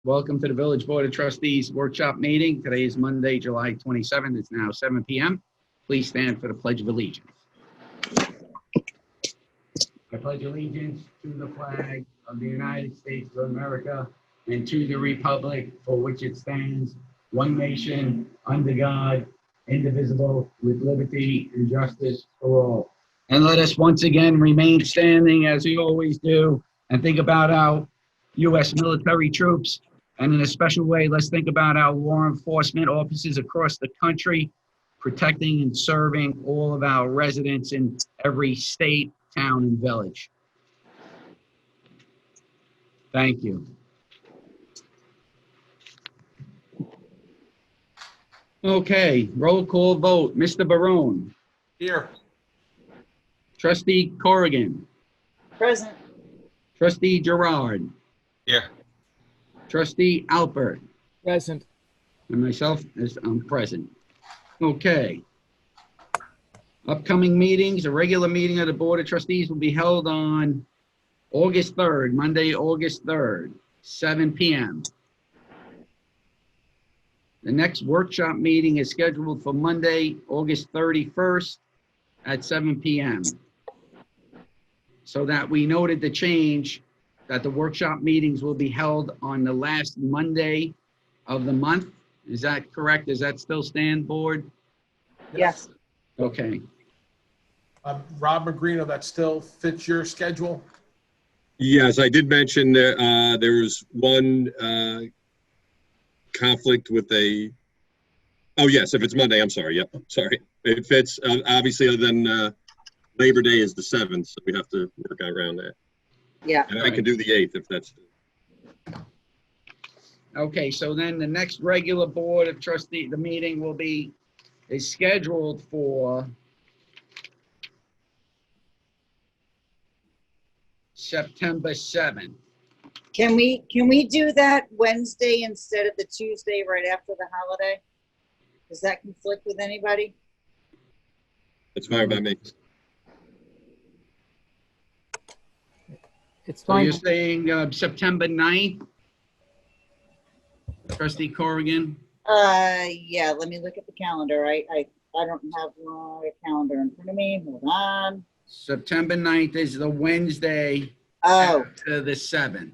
Welcome to the Village Board of Trustees Workshop Meeting. Today is Monday, July 27th. It's now 7 p.m. Please stand for the Pledge of Allegiance. I pledge allegiance to the flag of the United States of America and to the republic for which it stands, one nation, under God, indivisible, with liberty and justice for all. And let us once again remain standing as we always do and think about our U.S. military troops. And in a special way, let's think about our law enforcement officers across the country, protecting and serving all of our residents in every state, town, and village. Thank you. Okay, roll call vote. Mr. Barone. Here. Trustee Corrigan. Present. Trustee Girard. Here. Trustee Alpert. Present. And myself, I'm present. Okay. Upcoming meetings, a regular meeting of the Board of Trustees will be held on August 3rd, Monday, August 3rd, 7 p.m. The next workshop meeting is scheduled for Monday, August 31st at 7 p.m. So that we noted the change that the workshop meetings will be held on the last Monday of the month. Is that correct? Does that still stand, board? Yes. Okay. Rob Magrino, that still fits your schedule? Yes, I did mention that there was one conflict with oh yes, if it's Monday, I'm sorry, yep, sorry. It fits, obviously, other than Labor Day is the 7th, so we have to work around that. Yeah. And I can do the 8th if that's. Okay, so then the next regular Board of Trustees, the meeting is scheduled for September 7th. Can we do that Wednesday instead of the Tuesday right after the holiday? Does that conflict with anybody? That's fine by me. It's So fine. you're saying September 9th? Trustee Corrigan? Yeah, let me look at the calendar. I don't have my calendar in front of me. Hold on. September 9th is the Wednesday Oh, after the 7th.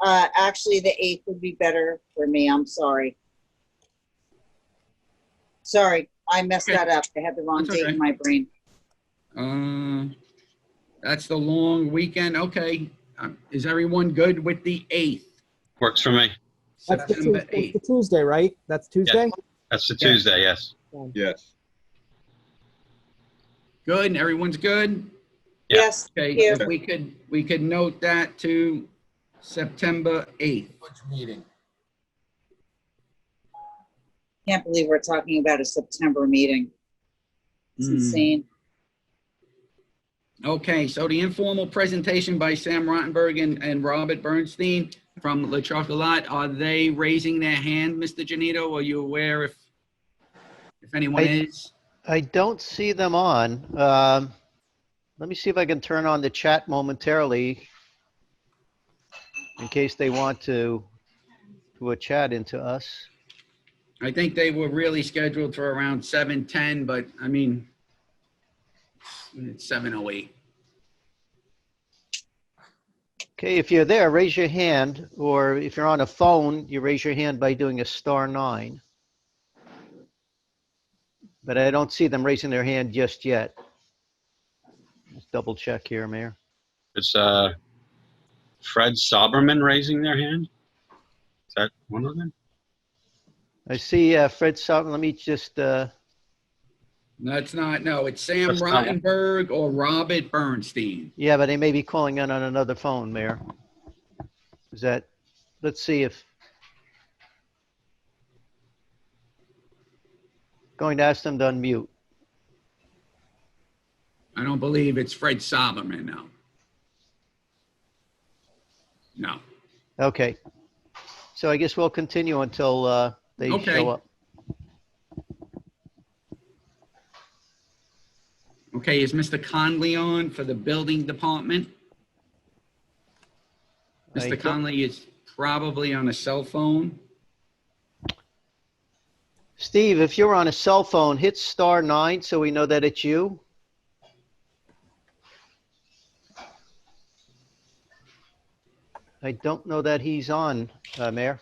actually the 8th would be better for me. I'm sorry. Sorry, I messed that up. I had the wrong That's date okay. in my brain. That's the long weekend. Okay. Is everyone good with the 8th? Works for me. That's the, September Tuesday, 8th. the Tuesday, right? That's Tuesday? That's the Yeah. Tuesday, yes. Yes. Good. Everyone's good? Yeah. Yes, Okay. thank you. If we could note that to September 8th. Which meeting? Can't believe we're talking about a September meeting. It's insane. Okay, so the informal presentation by Sam Rottenberg and Robert Bernstein from Le Chocolat, are they raising their hand, Mr. Genito? Are you aware if anyone is? I don't see them on. Let me see if I can turn on the chat momentarily in case they want to do a chat into us. I think they were really scheduled for around 7:10, but I mean, it's 7:08. Okay, if you're there, raise your hand, or if you're on a phone, you raise your hand by doing a *9. But I don't see them raising their hand just yet. Let's double check here, Mayor. It's Fred Soberman raising their hand. Is that one of them? I see Fred Sutton. Let me just, That's not, no, it's Sam That's not it. Rottenberg or Robert Bernstein. yeah, but they may be calling in on another phone, Mayor. Is that, let's see if. Going to ask them to unmute. I don't believe it's Fred Soberman, no. No. Okay. So I guess we'll continue until they Okay. show up. Okay, is Mr. Conley on for the building department? I Mr. don't- Conley is probably on a cell phone. Steve, if you're on a cell phone, hit *9 so we know that it's you. I don't know that he's on, Mayor.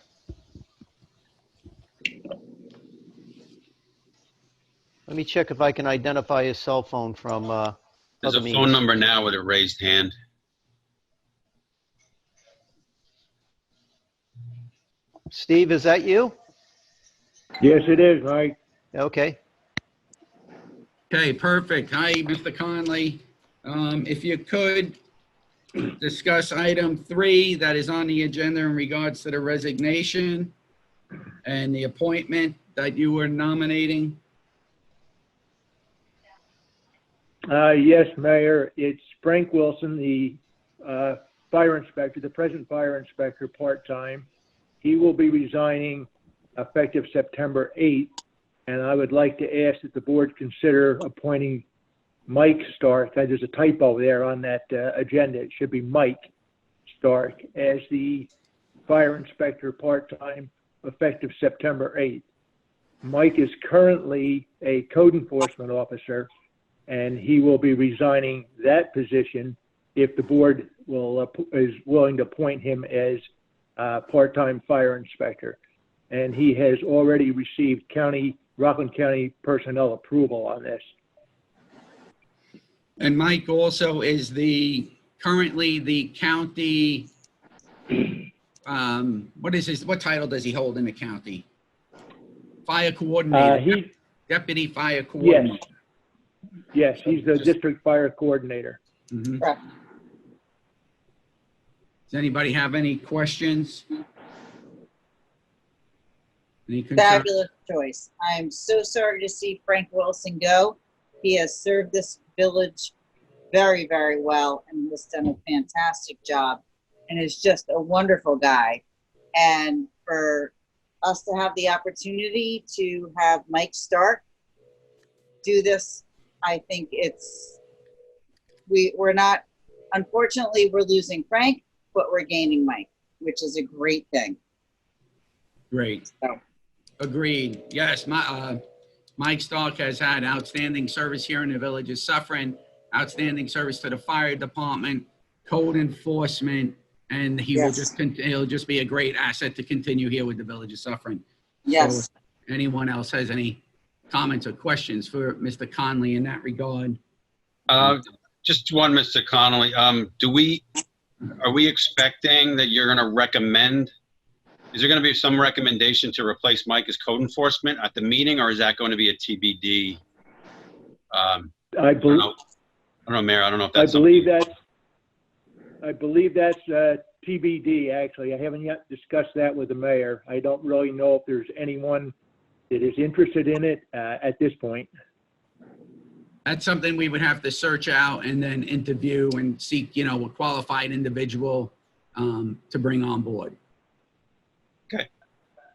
Let me check if I can identify his cell phone from There's other a phone meetings. number now with a raised hand. Steve, is that you? Yes, it is, Mike. Okay. Okay, perfect. Hi, Mr. Conley. If you could discuss item 3 that is on the agenda in regards to the resignation and the appointment that you were nominating. Yes, Mayor, it's Frank Wilson, the fire inspector, the present fire inspector, part-time. He will be resigning effective September 8th, and I would like to ask that the board consider appointing Mike Stark. There's a typo there on that agenda. It should be Mike Stark as the fire inspector part-time effective September 8th. Mike is currently a code enforcement officer, and he will be resigning that position if the board is willing to appoint him as part-time fire inspector. And he has already received Rockland County personnel approval on this. And Mike also is currently the county, what title does he hold in the county? Fire coordinator, deputy fire coordinator. Yes, he's the district fire coordinator. Mhm. Correct. Does anybody have any questions? Any concerns? Fabulous choice. I'm so sorry to see Frank Wilson go. He has served this village very, very well and has done a fantastic job and is just a wonderful guy. And for us to have the opportunity to have Mike Stark do this, I think we're not, unfortunately, we're losing Frank, but we're gaining Mike, which is a great thing. Great. So. Agreed. Yes, Mike Stark has had outstanding service here in the village of Suffern, outstanding service to the fire department, code enforcement, and he'll just be a great asset to continue here with the village of Suffern. Yes. So if anyone else has any comments or questions for Mr. Conley in that regard? Just one, Mr. Connolly. Are we expecting that you're going to recommend? Is there going to be some recommendation to replace Mike as code enforcement at the meeting, or is that going to be a TBD? I don't know, Mayor. I don't know if that's. I believe that's TBD. Actually, I haven't yet discussed that with the mayor. I don't really know if there's anyone that is interested in it at this point. That's something we would have to search out and then interview and seek, a qualified individual to bring on board. Okay.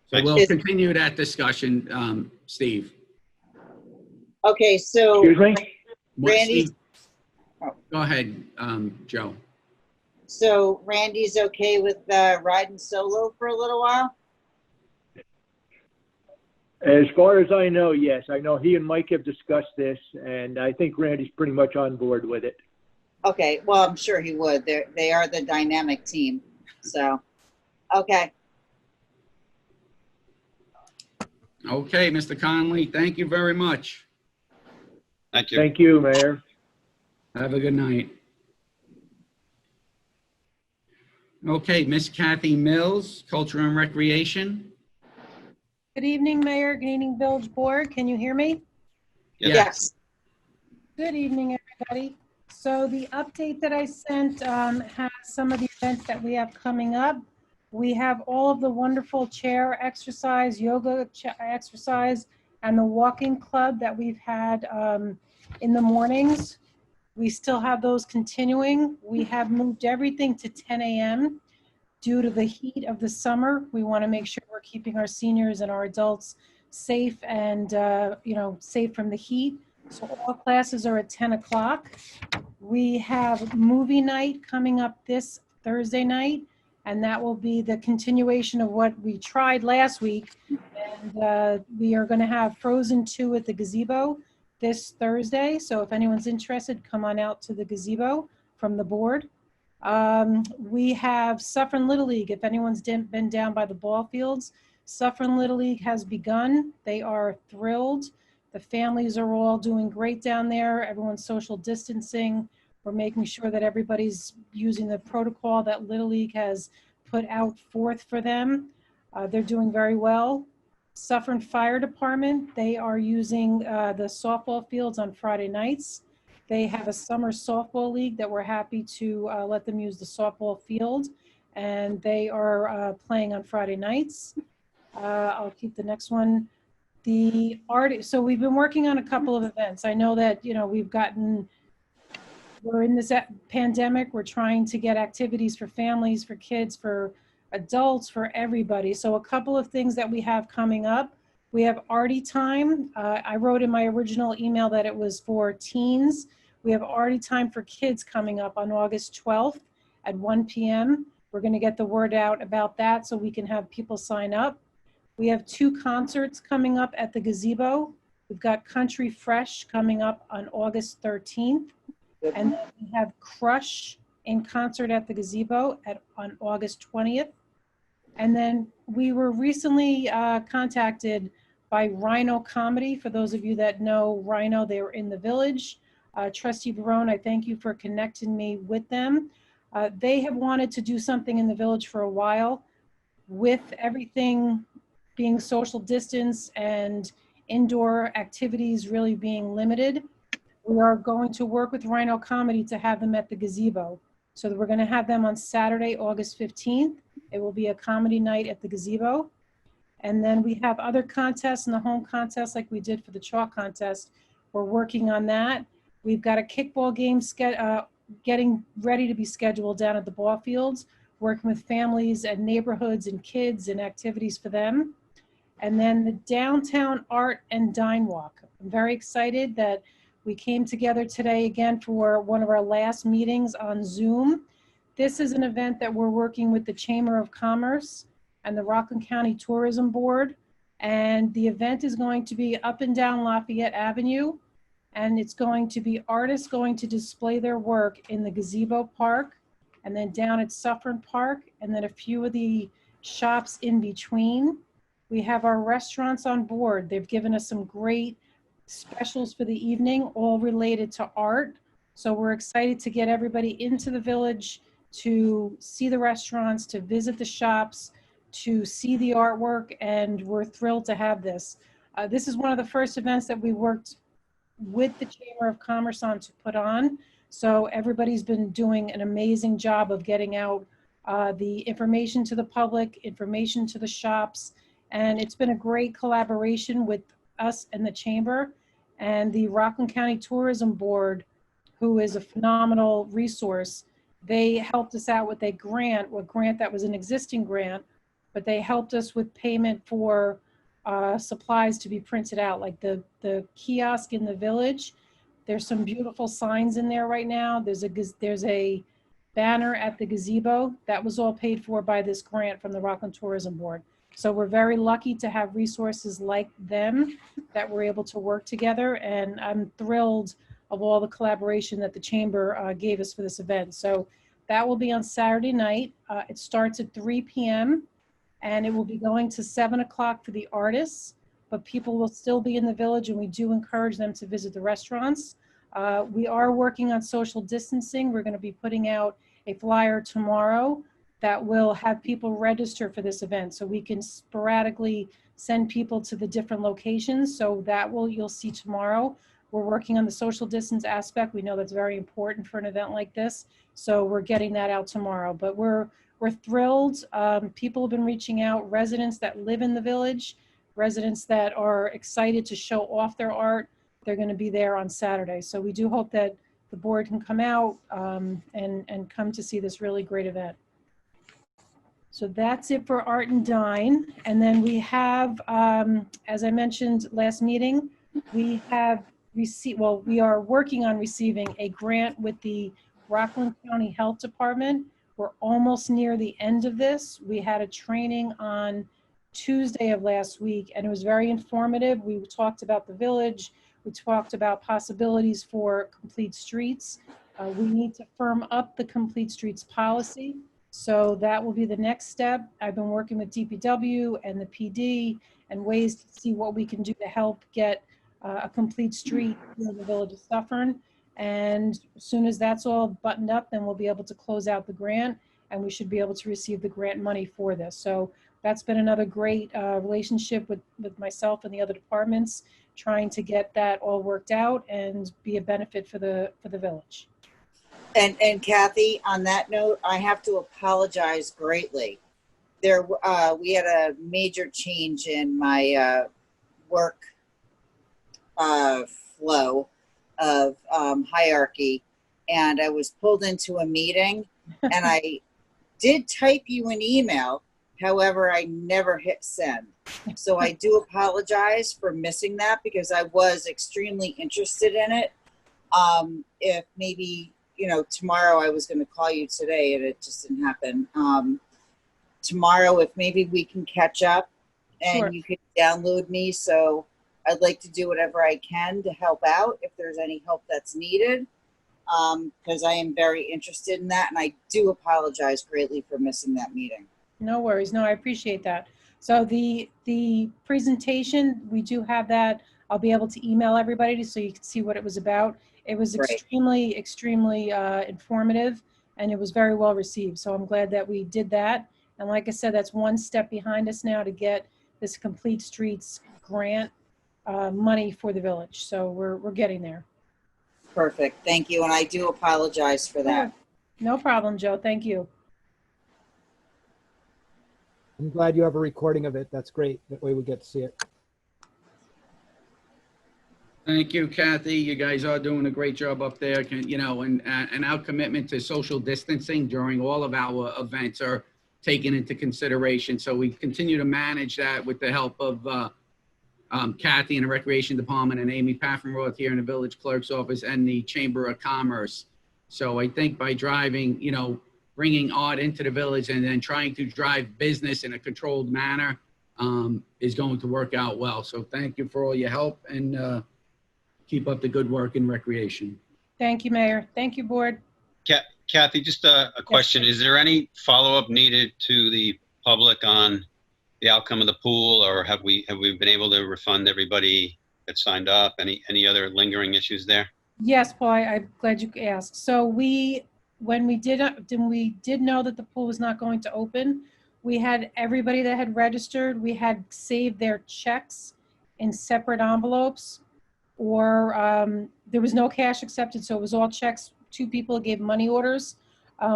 So we'll continue that discussion, Steve. Okay, so Excuse me? Randy. Steve, go ahead, Joe. So Randy's okay with riding solo for a little while? As far as I know, yes. I know he and Mike have discussed this, and I think Randy's pretty much on board with it. Okay, well, I'm sure he would. They are the dynamic team. So, okay. Okay, Mr. Conley, thank you very much. Thank you. Thank you, Mayor. Have a good night. Okay, Miss Cathy Mills, Culture and Recreation. Good evening, Mayor. Good evening, Village Board. Can you hear me? Yes. Good evening, everybody. So the update that I sent has some of the events that we have coming up. We have all of the wonderful chair exercise, yoga exercise, and the walking club that we've had in the mornings. We still have those continuing. We have moved everything to 10 a.m. due to the heat of the summer. We want to make sure we're keeping our seniors and our adults safe and, safe from the heat. So all classes are at 10 o'clock. We have movie night coming up this Thursday night And that will be the continuation of what we tried last week. And we are going to have Frozen 2 at the gazebo this Thursday. So if anyone's interested, come on out to the gazebo from the board. We have Suffern Little League. If anyone's been down by the ball fields, Suffern Little League has begun. They are thrilled. The families are all doing great down there. Everyone's social distancing. We're making sure that everybody's using the protocol that Little League has put out forth for them. They're doing very well. Suffern Fire Department, they are using the softball fields on Friday nights. They have a summer softball league that we're happy to let them use the softball field, and they are playing on Friday nights. I'll keep the next one. The art, so we've been working on a couple of events. I know that, you know, we're in this pandemic. We're trying to get activities for families, for kids, for adults, for everybody. So a couple of things that we have coming up. We have Arty Time. I wrote in my original email that it was for teens. We have Arty Time for kids coming up on August 12th at 1 p.m. We're going to get the word out about that so we can have people sign up. We have 2 concerts coming up at the gazebo. We've got Country Fresh coming up on August 13th. And then we have Crush in concert at the gazebo on August 20th. And then we were recently contacted by Rhino Comedy. For those of you that know Rhino, they were in the village. Trustee Barone, I thank you for connecting me with them. They have wanted to do something in the village for a while. With everything being social distance and indoor activities really being limited, we are going to work with Rhino Comedy to have them at the gazebo. So we're going to have them on Saturday, August 15th. It will be a comedy night at the gazebo. And then we have other contests in the home contest like we did for the chalk contest. We're working on that. We've got a kickball game getting ready to be scheduled down at the ball fields, working with families and neighborhoods and kids and activities for them. And then the Downtown Art and Dine Walk. I'm very excited that we came together today again for one of our last meetings on Zoom. This is an event that we're working with the Chamber of Commerce and the Rockland County Tourism Board. And the event is going to be up and down Lafayette Avenue. And it's going to be artists going to display their work in the Gazebo Park and then down at Suffern Park and then a few of the shops in between. We have our restaurants on board. They've given us some great specials for the evening, all related to art. So we're excited to get everybody into the village to see the restaurants, to visit the shops, to see the artwork, and we're thrilled to have this. This is one of the first events that we worked with the Chamber of Commerce on to put on. So everybody's been doing an amazing job of getting out the information to the public, information to the shops, and it's been a great collaboration with us and the Chamber and the Rockland County Tourism Board, who is a phenomenal resource. They helped us out with a grant that was an existing grant, but they helped us with payment for supplies to be printed out, like the kiosk in the village. There's some beautiful signs in there right now. There's a banner at the gazebo that was all paid for by this grant from the Rockland Tourism Board. So we're very lucky to have resources like them that we're able to work together. And I'm thrilled of all the collaboration that the Chamber gave us for this event. So that will be on Saturday night. It starts at 3 p.m. and it will be going to 7 o'clock for the artists, but people will still be in the village and we do encourage them to visit the restaurants. We are working on social distancing. We're going to be putting out a flyer tomorrow that will have people register for this event so we can sporadically send people to the different locations. So that you'll see tomorrow. We're working on the social distance aspect. We know that's very important for an event like this. So we're getting that out tomorrow, but we're thrilled. People have been reaching out, residents that live in the village, residents that are excited to show off their art. They're going to be there on Saturday. So we do hope that the board can come out and come to see this really great event. So that's it for Art and Dine. And then we have, as I mentioned last meeting, we have received, well, we are working on receiving a grant with the Rockland County Health Department. We're almost near the end of this. We had a training on Tuesday of last week, and it was very informative. We talked about the village. We talked about possibilities for complete streets. We need to firm up the complete streets policy. So that will be the next step. I've been working with DPW and the PD and ways to see what we can do to help get a complete street in the village of Suffern. And as soon as that's all buttoned up, then we'll be able to close out the grant, and we should be able to receive the grant money for this. So that's been another great relationship with myself and the other departments, trying to get that all worked out and be a benefit for the village. And Cathy, on that note, I have to apologize greatly. We had a major change in my work flow of hierarchy, and I was pulled into a meeting, and I did type you an email. However, I never hit send. So I do apologize for missing that, because I was extremely interested in it. If maybe, tomorrow, I was going to call you today and it just didn't happen. Tomorrow, if maybe we can catch up and Sure. You can download me. So I'd like to do whatever I can to help out if there's any help that's needed, because I am very interested in that. And I do apologize greatly for missing that meeting. No worries. No, I appreciate that. So the presentation, we do have that. I'll be able to email everybody so you can see what it was about. It was Great. extremely informative, and it was very well received. So I'm glad that we did that. And like I said, that's one step behind us now to get this Complete Streets grant money for the village. So we're getting there. Perfect. Thank you. And I do apologize for that. No problem, Joe. Thank you. I'm glad you have a recording of it. That's great. That way we get to see it. Thank you, Cathy. You guys are doing a great job up there. And our commitment to social distancing during all of our events are taken into consideration. So we continue to manage that with the help of Cathy in the Recreation Department and Amy Paffenroth here in the Village Clerk's Office and the Chamber of Commerce. So I think by driving, bringing art into the village and then trying to drive business in a controlled manner is going to work out well. So thank you for all your help, and keep up the good work in recreation. Thank you, Mayor. Thank you, Board. Cathy, just a question. Is there any follow-up needed to the public on the outcome of the pool, or have we been able to refund everybody that signed up? Any other lingering issues there? Yes, Paul, I'm glad you asked. So when we did know that the pool was not going to open, we had everybody that had registered, we had saved their checks in separate envelopes, or there was no cash accepted, so it was all checks. 2 people gave money orders.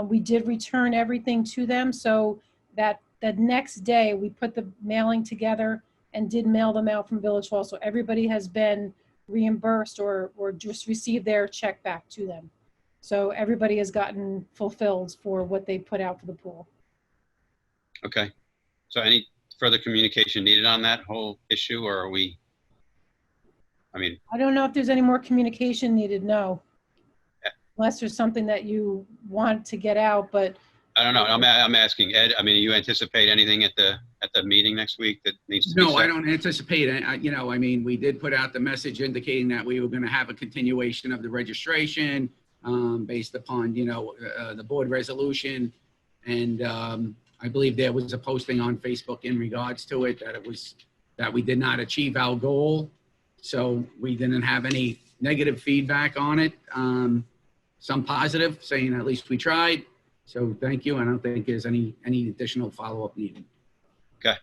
We did return everything to them, so that the next day we put the mailing together and did mail them out from Village Hall. So everybody has been reimbursed or just received their check back to them. So everybody has gotten fulfilled for what they put out for the pool. Okay. So any further communication needed on that whole issue, or are we? I don't know if there's any more communication needed, no. Unless there's something that you want to get out, but. I don't know. I'm asking Ed. You anticipate anything at the meeting next week that needs to be No, said? I don't anticipate it. We did put out the message indicating that we were going to have a continuation of the registration based upon, the board resolution. And I believe there was a posting on Facebook in regards to it, that we did not achieve our goal. So we didn't have any negative feedback on it. Some positive, saying at least we tried. So thank you. I don't think there's any additional follow-up needed. Okay.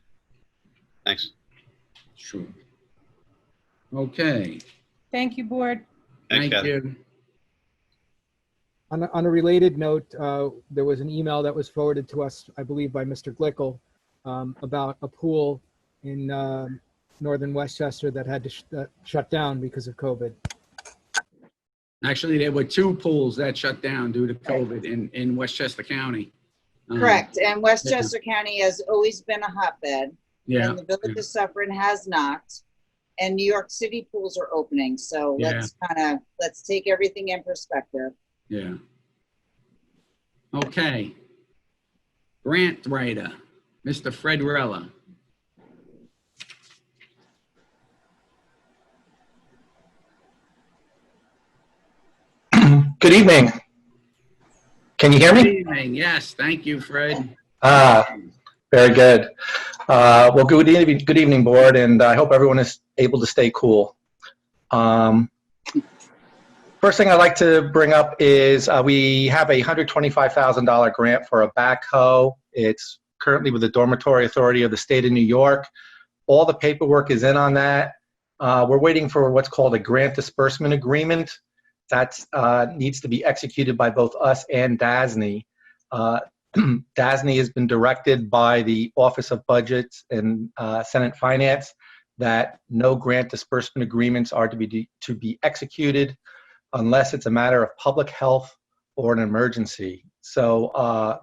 Thanks. Sure. Okay. Thank you, Board. Thanks, Thank Cathy. you. On a related note, there was an email that was forwarded to us, I believe, by Mr. Glickel, about a pool in northern Westchester that had to shut down because of COVID. Actually, there were 2 pools that shut down due to COVID in Westchester County. Correct. And Westchester County has always been a hotbed. Yeah. And the Village of Suffern has not. And New York City pools are opening. So let's take everything in perspective. Yeah. Okay. grant writer, Mr. Fred Rella. Good evening. Can you hear Good me? evening. Yes, thank you, Fred. Very good. Well, good evening, board, and I hope everyone is able to stay cool. First thing I'd like to bring up is we have a $125,000 grant for a backhoe. It's currently with the Dormitory Authority of the State of New York. All the paperwork is in on that. We're waiting for what's called a grant disbursement agreement. That needs to be executed by both us and DASNY. DASNY has been directed by the Office of Budgets and Senate Finance that no grant disbursement agreements are to be executed unless it's a matter of public health or an emergency. So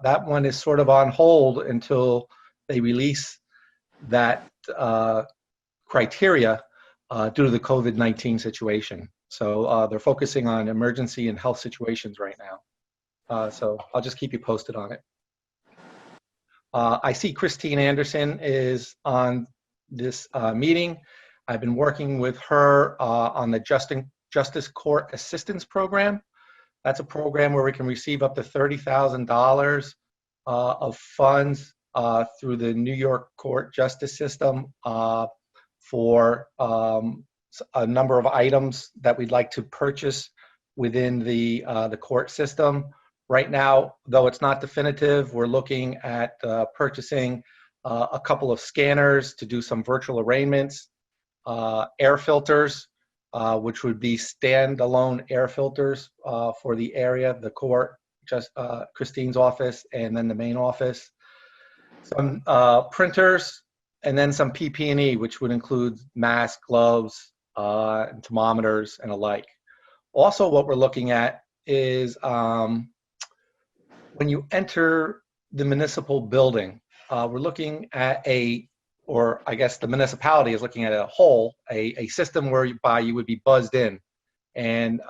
that one is sort of on hold until they release that criteria due to the COVID-19 situation. So they're focusing on emergency and health situations right now. So I'll just keep you posted on it. I see Christine Anderson is on this meeting. I've been working with her on the Justice Court Assistance Program. That's a program where we can receive up to $30,000 of funds through the New York court justice system for a number of items that we'd like to purchase within the court system. Right now, though it's not definitive, we're looking at purchasing a couple of scanners to do some virtual arraignments, air filters, which would be standalone air filters for the area, the court, just Christine's office, and then the main office. Some printers, and then some PP&E, which would include masks, gloves, and thermometers, and alike. Also, what we're looking at is when you enter the municipal building, we're looking at or I guess the municipality is looking at a system whereby you would be buzzed in, and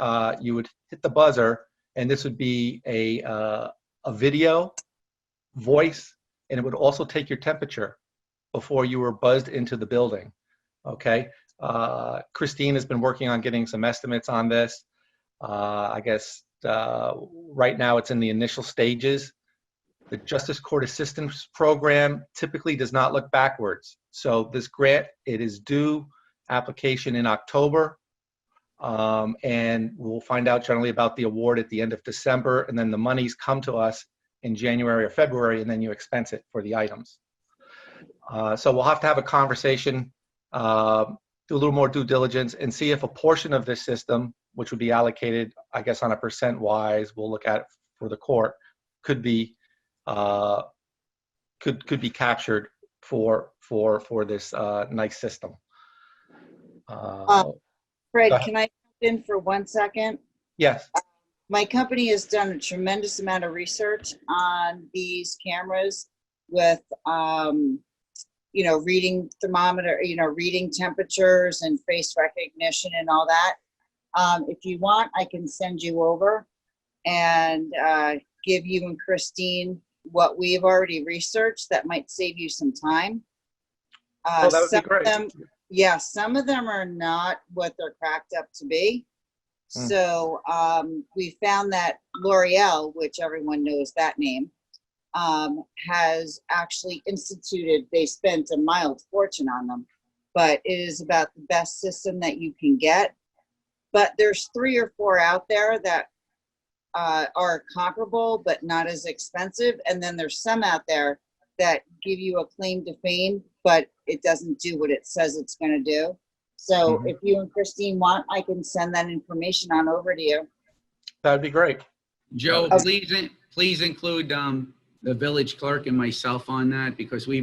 you would hit the buzzer, and this would be a video, voice, and it would also take your temperature before you were buzzed into the building. Okay. Christine has been working on getting some estimates on this. I guess right now it's in the initial stages. The Justice Court Assistance Program typically does not look backwards. So this grant, it is due application in October, and we'll find out generally about the award at the end of December, and then the monies come to us in January or February, and then you expense it for the items. So we'll have to have a conversation, do a little more due diligence, and see if a portion of this system, which would be allocated, I guess, on a percent wise, we'll look at for the court, could be could be captured for this nice system. Fred, can I jump in for 1 second? Yes. My company has done a tremendous amount of research on these cameras with, reading thermometer, reading temperatures and face recognition and all that. If you want, I can send you over and give you and Christine what we've already researched that might save you some time. That would be great. Some of them are not what they're cracked up to be. So we found that L'Oreal, which everyone knows that name, has actually instituted, they spent a mild fortune on them, but it is about the best system that you can get. But there's 3 or 4 out there that are comparable but not as expensive, and then there's some out there that give you a claim to fame, but it doesn't do what it says it's going to do. So if you and Christine want, I can send that information on over to you. That'd be great. Joe, please include the village clerk and myself on that, because we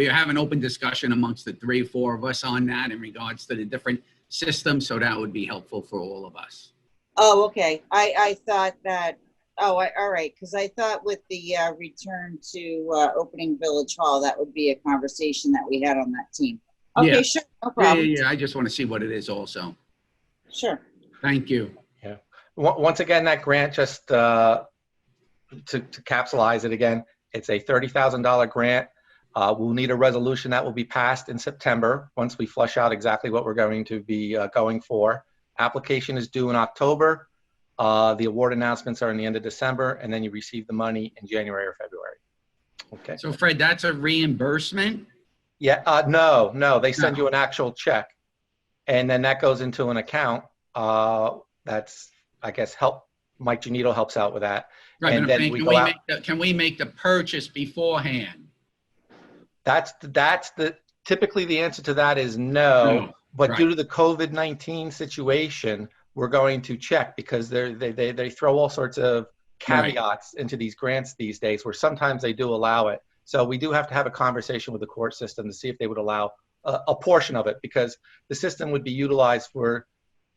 have an open discussion amongst the 3 or 4 of us on that in regards to the different systems. So that would be helpful for all of us. Oh, okay. I thought that, all right. Because I thought with the return to opening Village Hall, that would be a conversation that we had on that team. Okay, yeah. Sure, no problem. Yeah, I just want to see what it is also. Sure. Thank you. Yeah. Once again, that grant, just to capsulize it again, It's a $30,000 grant. We'll need a resolution that will be passed in September once we flush out exactly what we're going to be going for. Application is due in October. The award announcements are in the end of December, and then you receive the money in January or February. Okay. So Fred, that's a reimbursement? Yeah, no, they send you an actual check, and then that goes into an account. That's, I guess, Mike Genito helps out with that. Right, And but I'm then saying, can we make the purchase beforehand? That's typically the answer to that is no. But right. due to the COVID-19 situation, we're going to check, because they throw all sorts of caveats into these grants these days, where sometimes they do allow it. So we do have to have a conversation with the court system to see if they would allow a portion of it, because the system would be utilized for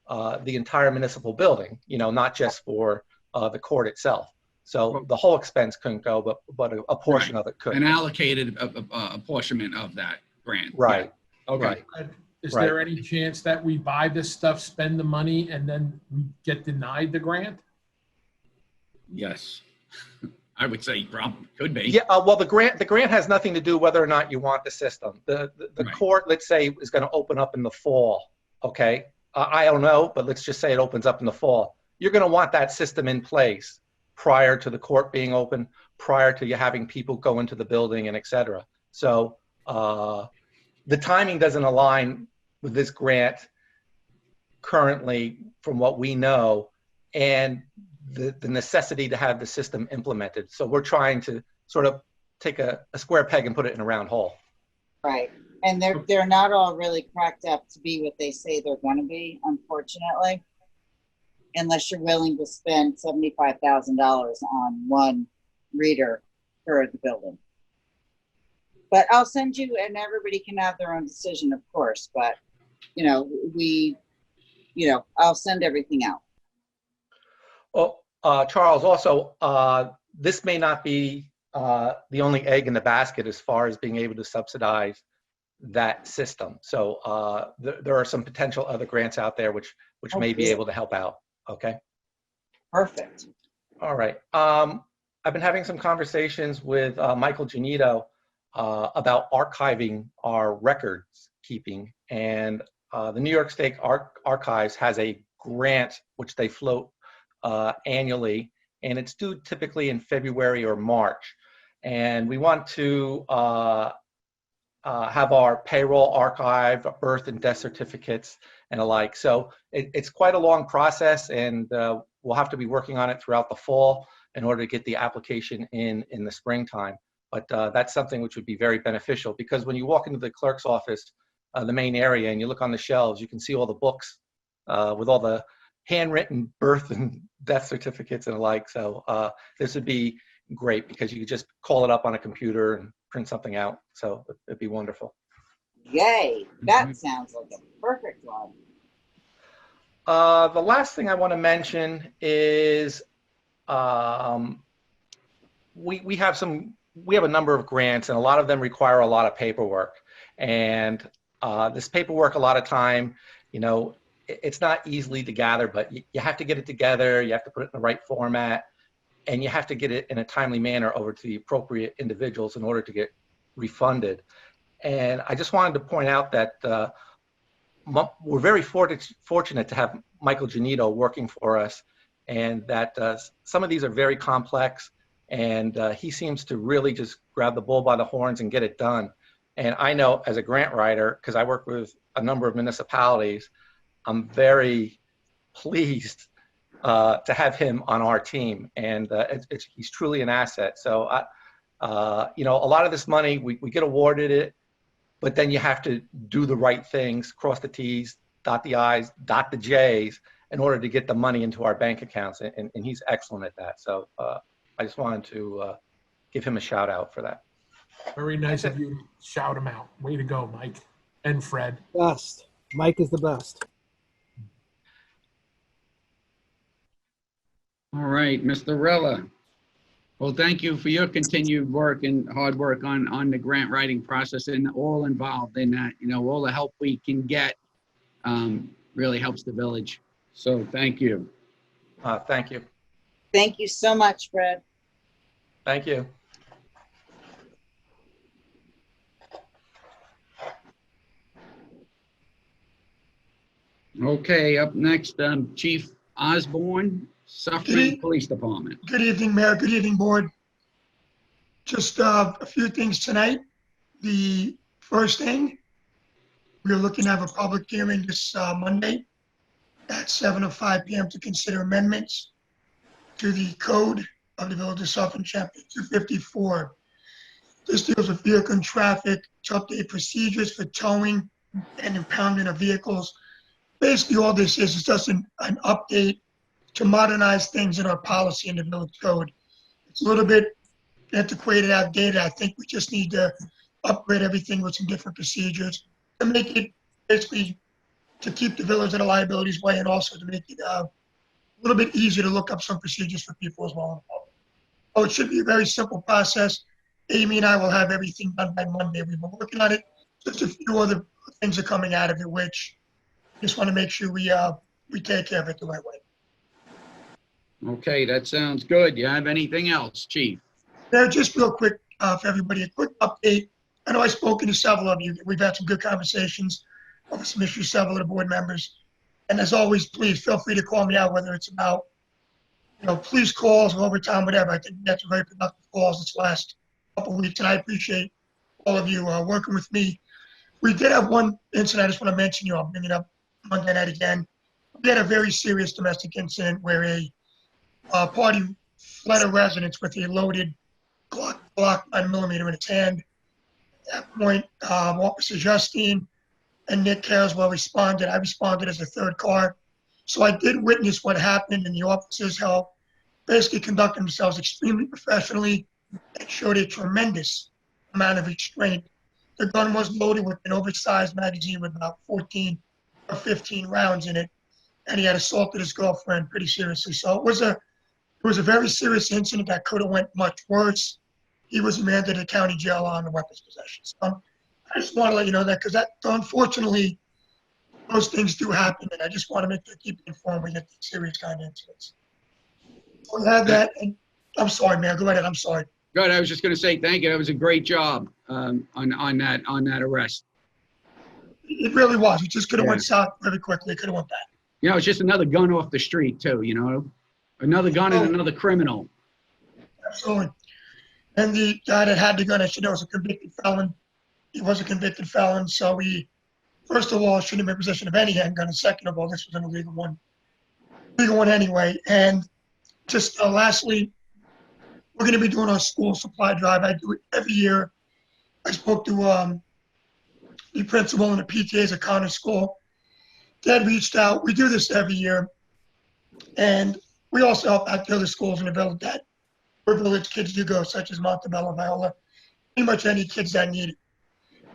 the entire municipal building, not just for the court itself. So the whole expense couldn't go, but a portion of it could. An allocated apportionment of that grant. Right. Yeah. Okay. Right. Is there any chance that we buy this stuff, spend the money, and then we get denied the grant? Yes. I would say probably could be. Yeah, well, the grant has nothing to do whether or not you want the system. The court, let's say, is going to open up in the fall. Okay, I don't know, but let's just say it opens up in the fall. You're going to want that system in place prior to the court being open, prior to you having people go into the building, and et cetera. So the timing doesn't align with this grant currently, from what we know, and the necessity to have the system implemented. So we're trying to sort of take a square peg and put it in a round hole. Right. And they're not all really cracked up to be what they say they're going to be, unfortunately, unless you're willing to spend $75,000 on one reader for the building. But I'll send you, and everybody can have their own decision, of course, but I'll send everything out. Well, Charles, also, this may not be the only egg in the basket as far as being able to subsidize that system. So there are some potential other grants out there which may be able to help out. Okay. Perfect. All right. I've been having some conversations with Michael Genito about archiving our records keeping, and the New York State Archives has a grant which they float annually, and it's due typically in February or March. And we want to have our payroll archive, birth and death certificates, and alike. So it's quite a long process, and we'll have to be working on it throughout the fall in order to get the application in the springtime. But that's something which would be very beneficial, because when you walk into the clerk's office, the main area, and you look on the shelves, you can see all the books with all the handwritten birth and death certificates and the like. So this would be great, because you could just call it up on a computer and print something out. So it'd be wonderful. Yay, that sounds like a perfect one. The last thing I want to mention is we have a number of grants, and a lot of them require a lot of paperwork. And this paperwork, a lot of time, it's not easily to gather, but you have to get it together. You have to put it in the right format, and you have to get it in a timely manner over to the appropriate individuals in order to get refunded. And I just wanted to point out that we're very fortunate to have Michael Genito working for us, and that some of these are very complex, and he seems to really just grab the bull by the horns and get it done. And I know, as a grant writer, because I work with a number of municipalities, I'm very pleased to have him on our team, and he's truly an asset. So, a lot of this money, we get awarded it, but then you have to do the right things, cross the T's, dot the I's, dot the J's, in order to get the money into our bank accounts, and he's excellent at that. So I just wanted to give him a shout out for that. Very nice of you to shout him out. Way to go, Mike and Fred. Best. Mike is the best. All right, Mr. Rella. Well, thank you for your continued work and hard work on the grant writing process, and all involved in that. All the help we can get really helps the village. So thank you. Thank you. Thank you so much, Fred. Thank you. Okay, up next, Chief Osborn, Suffern Police Department. Good evening, Mayor. Good evening, Board. Just a few things tonight. The first thing, we're looking to have a public hearing this Monday at 7:05 p.m. to consider amendments to the code of the Village of Suffern, Chapter 254. This deals with vehicle and traffic to update procedures for towing and impoundment of vehicles. Basically, all this is just an update to modernize things in our policy in the village code. It's a little bit antiquated, outdated. I think we just need to upgrade everything with some different procedures to make it basically to keep the village out of liabilities way, and also to make it a little bit easier to look up some procedures for people as well. So it should be a very simple process. Amy and I will have everything done by Monday. We've been working on it. Just a few other things are coming out of it, which just want to make sure we take care of it the right way. Okay, that sounds good. You have anything else, Chief? Now, just real quick for everybody, a quick update. I know I've spoken to several of you. We've had some good conversations over some issues, several of the board members. And as always, please feel free to call me out, whether it's about, police calls or overtime, whatever. I think that's very productive calls this last couple of weeks, and I appreciate all of you working with me. We did have one incident I just want to mention. I'll bring it up Monday night again. We had a very serious domestic incident where a party fled a residence with a loaded Glock 9mm in its hand. At that point, Officer Justine and Nick Carswell responded. I responded as a third car. So I did witness what happened, and the officers basically conducted themselves extremely professionally and showed a tremendous amount of restraint. The gun was loaded with an oversized magazine with about 14 or 15 rounds in it, and he had assaulted his girlfriend pretty seriously. So it was a very serious incident that could have went much worse. He was remanded to county jail on the weapons possession. So I just want to let you know that, because unfortunately, those things do happen, and I just want to keep you informed when we get these serious kind of incidents. We have that, and I'm sorry, man. Go ahead. I'm sorry. Good. I was just going to say thank you. That was a great job on that arrest. It really was. It just could have went south very quickly. It could have went bad. It's just another gun off the street too. Another gun and another criminal. Absolutely. And the guy that had the gun, I should know, was a convicted felon. He was a convicted felon, so he, first of all, shouldn't have been in possession of any handgun, and second of all, this was an illegal one. Illegal one anyway. And just lastly, we're going to be doing our school supply drive. I do it every year. I spoke to the principal and the PTAs at Connor School. Dad reached out. We do this every year. And we also help out the other schools in the village that where village kids do go, such as Montebello, Viola, pretty much any kids that need it.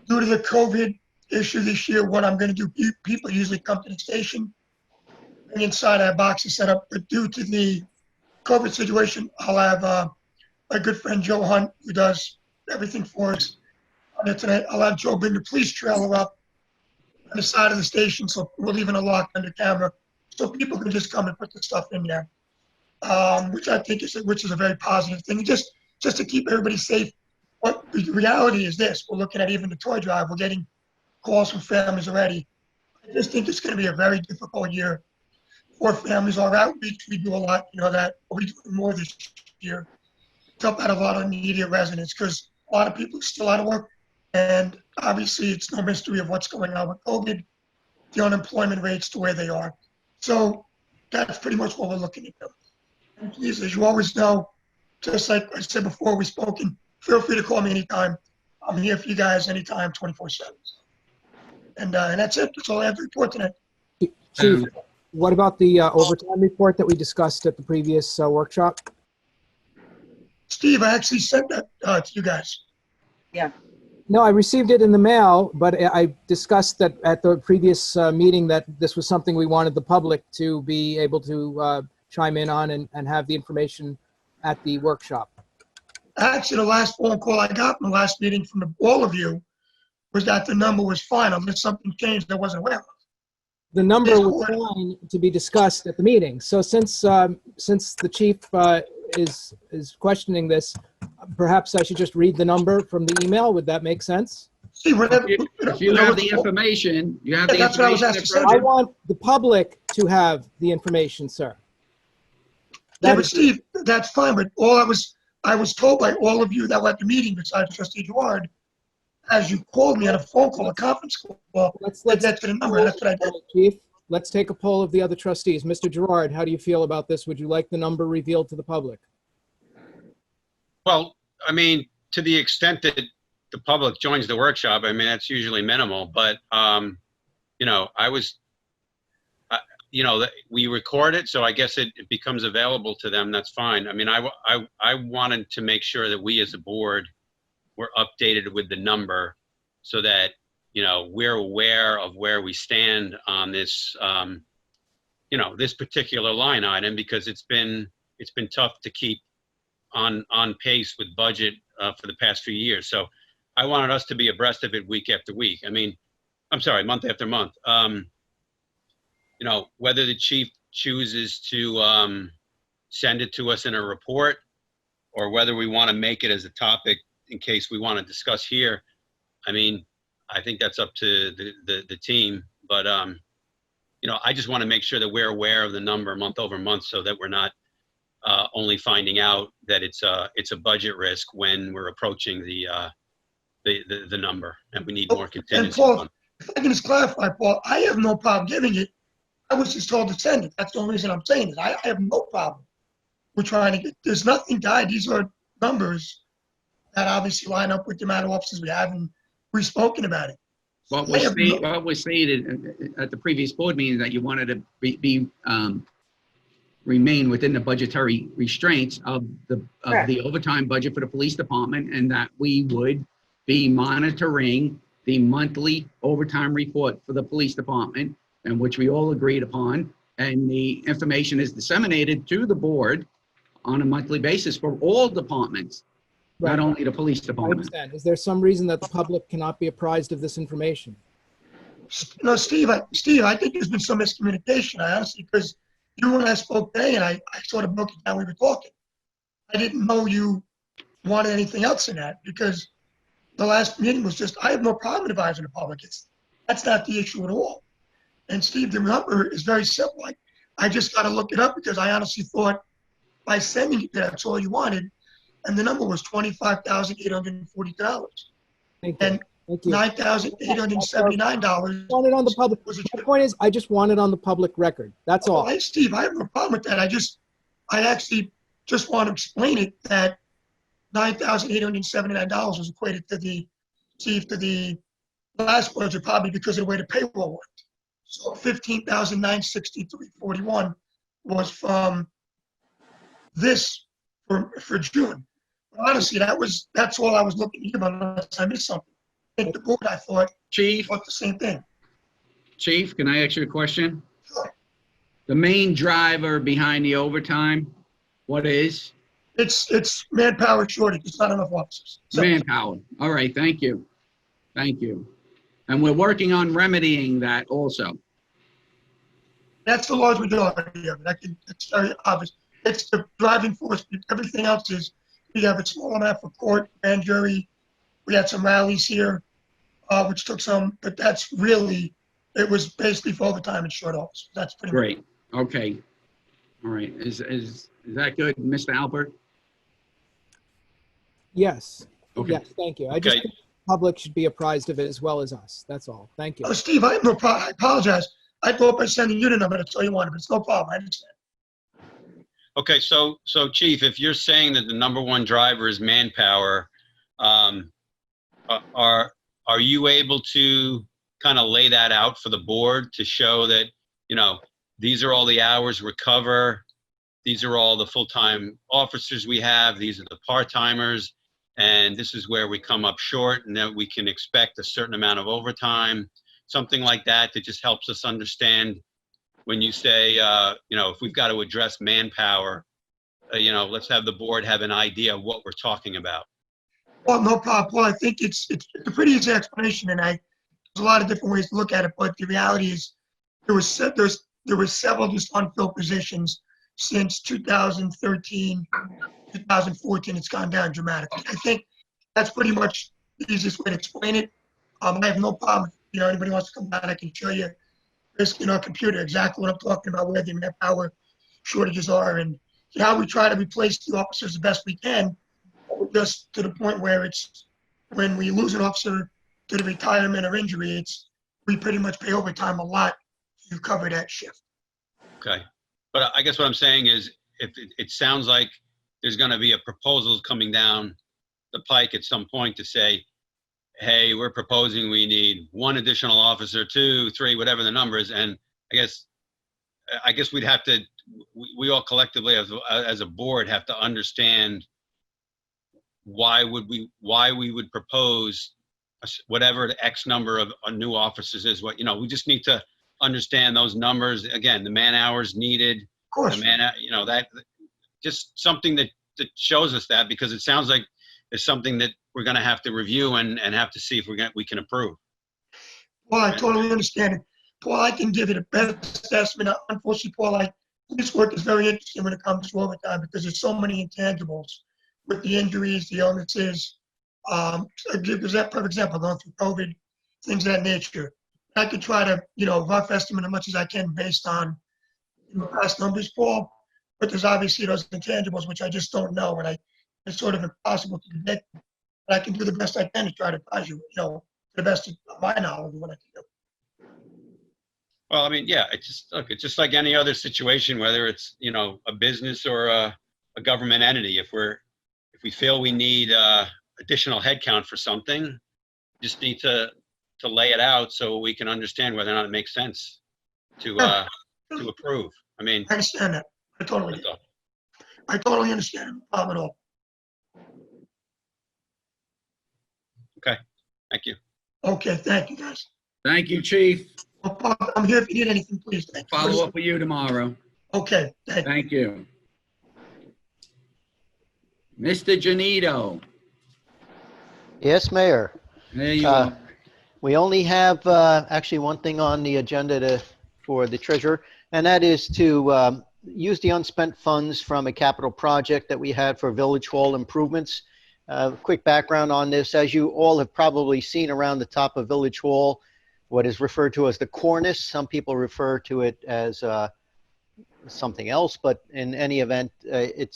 Due to the COVID issue this year, what I'm going to do, people usually come to the station, bring inside our boxes set up, but due to the COVID situation, I'll have my good friend Joe Hunt, who does everything for us on it tonight. I'll have Joe bring the police trailer up on the side of the station, so we're leaving a lock under camera, so people can just come and put the stuff in there, which I think is a very positive thing, just to keep everybody safe. But the reality is this: we're looking at even the toy drive. We're getting calls from families already. I just think it's going to be a very difficult year for families. Our outreach, we do a lot, that we'll be doing more this year to help out a lot of needy residents, because a lot of people are still out of work. And obviously, it's no mystery of what's going on with COVID, the unemployment rates to where they are. So that's pretty much what we're looking to do. And please, as you always know, just like I said before we've spoken, feel free to call me anytime. I'm here for you guys anytime, 24/7. And that's it. That's all I have to report tonight. Chief, what about the overtime report that we discussed at the previous workshop? Steve, I actually sent that to you guys. Yeah. No, I received it in the mail, but I discussed that at the previous meeting that this was something we wanted the public to be able to chime in on and have the information at the workshop. Actually, the last phone call I got from the last meeting from all of you was that the number was fine unless something changed I wasn't aware of. The number was fine to be discussed at the meeting. So since the chief is questioning this, perhaps I should just read the number from the email. Would that make sense? Steve, whatever. If you have the information, you have the that's what I was information. asking, in front I of you. want the public to have the information, sir. Yeah, That but is- Steve, that's fine, but I was told by all of you that were at the meeting besides Trustee Girard, as you called me on a phone call, a conference call, Let's that's the number, and that's what I did. Chief, let's take a poll of the other trustees. Mr. Girard, how do you feel about this? Would you like the number revealed to the public? Well, I mean, to the extent that the public joins the workshop, I mean, that's usually minimal, but, you know, you know, we record it, so I guess it becomes available to them, that's fine. I mean, I wanted to make sure that we as a board were updated with the number so that, you know, we're aware of where we stand on this, you know, this particular line item, because it's been tough to keep on pace with budget for the past few years. So I wanted us to be abreast of it week after week. I mean, I'm sorry, month after month. You know, whether the chief chooses to send it to us in a report, or whether we want to make it as a topic in case we want to discuss here, I mean, I think that's up to the team. But, you know, I just want to make sure that we're aware of the number month over month, so that we're not only finding out that it's a budget risk when we're approaching the number and we need more And contingency. Paul, if I can just clarify, Paul, I have no problem giving it. I was just told to send it. That's the only reason I'm saying it. I have no problem. We're trying to get, there's nothing, Guy. These are numbers that obviously line up with the amount of officers we have, and we've spoken about it. What was stated at the previous board meeting, that you wanted to remain within the budgetary restraints of the overtime budget for the police department, and that we would be monitoring the monthly overtime report for the police department, and which we all agreed upon, and the information is disseminated to the board on a monthly basis for all departments, not Right. only the police I department. understand. Is there some reason that the public cannot be apprised of this information? No, Steve, I think there's been some miscommunication. I honestly, because you and I spoke today, and I sort of broke it down. We were talking. I didn't know you wanted anything else in that, because the last meeting was just, I have no problem advising the public. That's not the issue at all. And Steve, the number is very simple. I just got to look it up, because I honestly thought by sending it, that's all you wanted. And the number was $25,840. Thank you. And Thank you. $9,879 Want it on the public. was a My point is, I just want it on the public record. That's all. Hey, Steve, I have no problem with that. I actually just want to explain it, that $9,879 was equated to the last budget, probably because of the way the payroll worked. So $15,963.41 was from this for June. But honestly, that's all I was looking to give, unless I missed something. I think the board, I thought, Chief, thought the same thing. Chief, can I ask you a question? Sure. The main driver behind the overtime, what is? It's manpower shortage. It's not enough officers. So, Manpower. All right, thank you. Thank you. And we're working on remedying that also. that's the large majority of it. It's very obvious. It's the driving force. Everything else is, we have a small amount for court, grand jury. We had some rallies here, which took some, but that's really, it was basically for overtime and short office. That's pretty much. Great. Okay. All right. Is that good, Mr. Alpert? Yes. Okay. Yes, thank you. I just Okay. think the public should be apprised of it as well as us. That's all. Thank you. Oh, Steve, I have no problem. I apologize. I thought by sending you the number, that's all you wanted, but it's no problem. I understand. Okay, so Chief, if you're saying that the number one driver is manpower, are you able to kind of lay that out for the board to show that, you know, these are all the hours we cover, these are all the full-time officers we have, these are the part-timers, and this is where we come up short, and that we can expect a certain amount of overtime, something like that just helps us understand when you say, you know, if we've got to address manpower, you know, let's have the board have an idea of what we're talking about. Well, no problem. Well, I think it's a pretty easy explanation, and there's a lot of different ways to look at it, but the reality is there were several just unfilled positions since 2013, 2014. It's gone down dramatically. I think that's pretty much the easiest way to explain it. I have no problem. Anybody wants to come down, I can show you this, computer, exactly what I'm talking about, where the manpower shortages are, and how we try to replace the officers the best we can, just to the point where it's when we lose an officer to the retirement or injury, we pretty much pay overtime a lot to cover that shift. Okay. But I guess what I'm saying is, if it sounds like there's going to be a proposal coming down the pike at some point to say, hey, we're proposing we need 1 additional officer, 2, 3, whatever the number is. And I guess we'd have to, we all collectively as a board have to understand why we would propose whatever the X number of new officers is. We just need to understand those numbers. Again, the man hours needed, Of course. that just something that shows us that, because it sounds like there's something that we're going to have to review and have to see if we can approve. Well, I totally understand it. Paul, I can give you the best estimate. Unfortunately, Paul, this work is very interesting when it comes to overtime because there's so many intangibles with the injuries, the illnesses. I'll give you that perfect example, going through COVID, things of that nature. I could try to, rough estimate as much as I can based on past numbers, Paul, but there's obviously those intangibles, which I just don't know, and it's sort of impossible to predict. But I can do the best I can to try to advise you, to the best of my knowledge of what I can do. Well, I mean, yeah, it's just like any other situation, whether it's, a business or a government entity. If we feel we need additional headcount for something, just need to lay it out so we can understand whether or not it makes sense to approve. I mean, I understand that. I totally understand it. No problem at all. Okay, thank you. Okay, thank you, guys. Thank you, Chief. I'm here if you need anything, please. Thank you. Follow up with you tomorrow. Okay, thank you. Thank you. Mr. Genito. Yes, Mayor. There you are. We only have actually one thing on the agenda for the treasurer, and that is to use the unspent funds from a capital project that we had for Village Hall improvements. Quick background on this: as you all have probably seen around the top of Village Hall, what is referred to as the cornice. Some people refer to it as something else, but in any event, it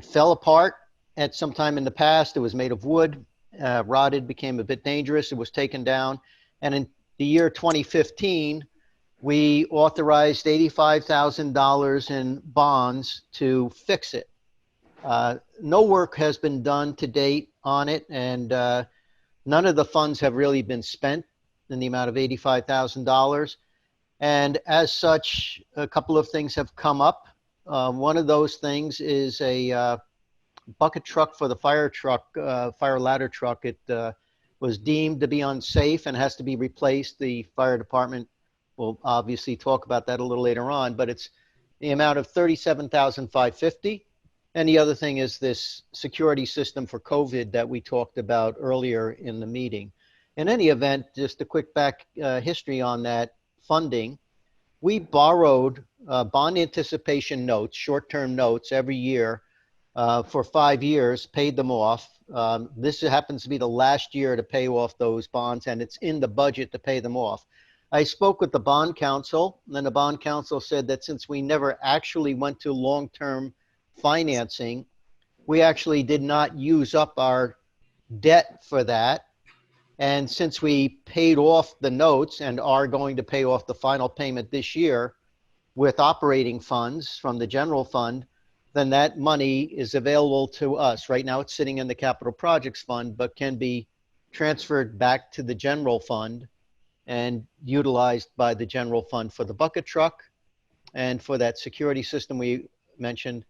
fell apart at some time in the past. It was made of wood, rotted, became a bit dangerous. It was taken down, and in the year 2015, we authorized $85,000 in bonds to fix it. No work has been done to date on it, and none of the funds have really been spent in the amount of $85,000. And as such, a couple of things have come up. One of those things is a bucket truck for the fire ladder truck. It was deemed to be unsafe and has to be replaced. The fire department will obviously talk about that a little later on, but it's the amount of $37,550. And the other thing is this security system for COVID that we talked about earlier in the meeting. In any event, just a quick back history on that funding. We borrowed bond anticipation notes, short-term notes every year for 5 years, paid them off. This happens to be the last year to pay off those bonds, and it's in the budget to pay them off. I spoke with the bond counsel, and the bond counsel said that since we never actually went to long-term financing, we actually did not use up our debt for that. And since we paid off the notes and are going to pay off the final payment this year with operating funds from the general fund, then that money is available to us. Right now it's sitting in the capital projects fund, but can be transferred back to the general fund and utilized by the general fund for the bucket truck and for that security system we mentioned.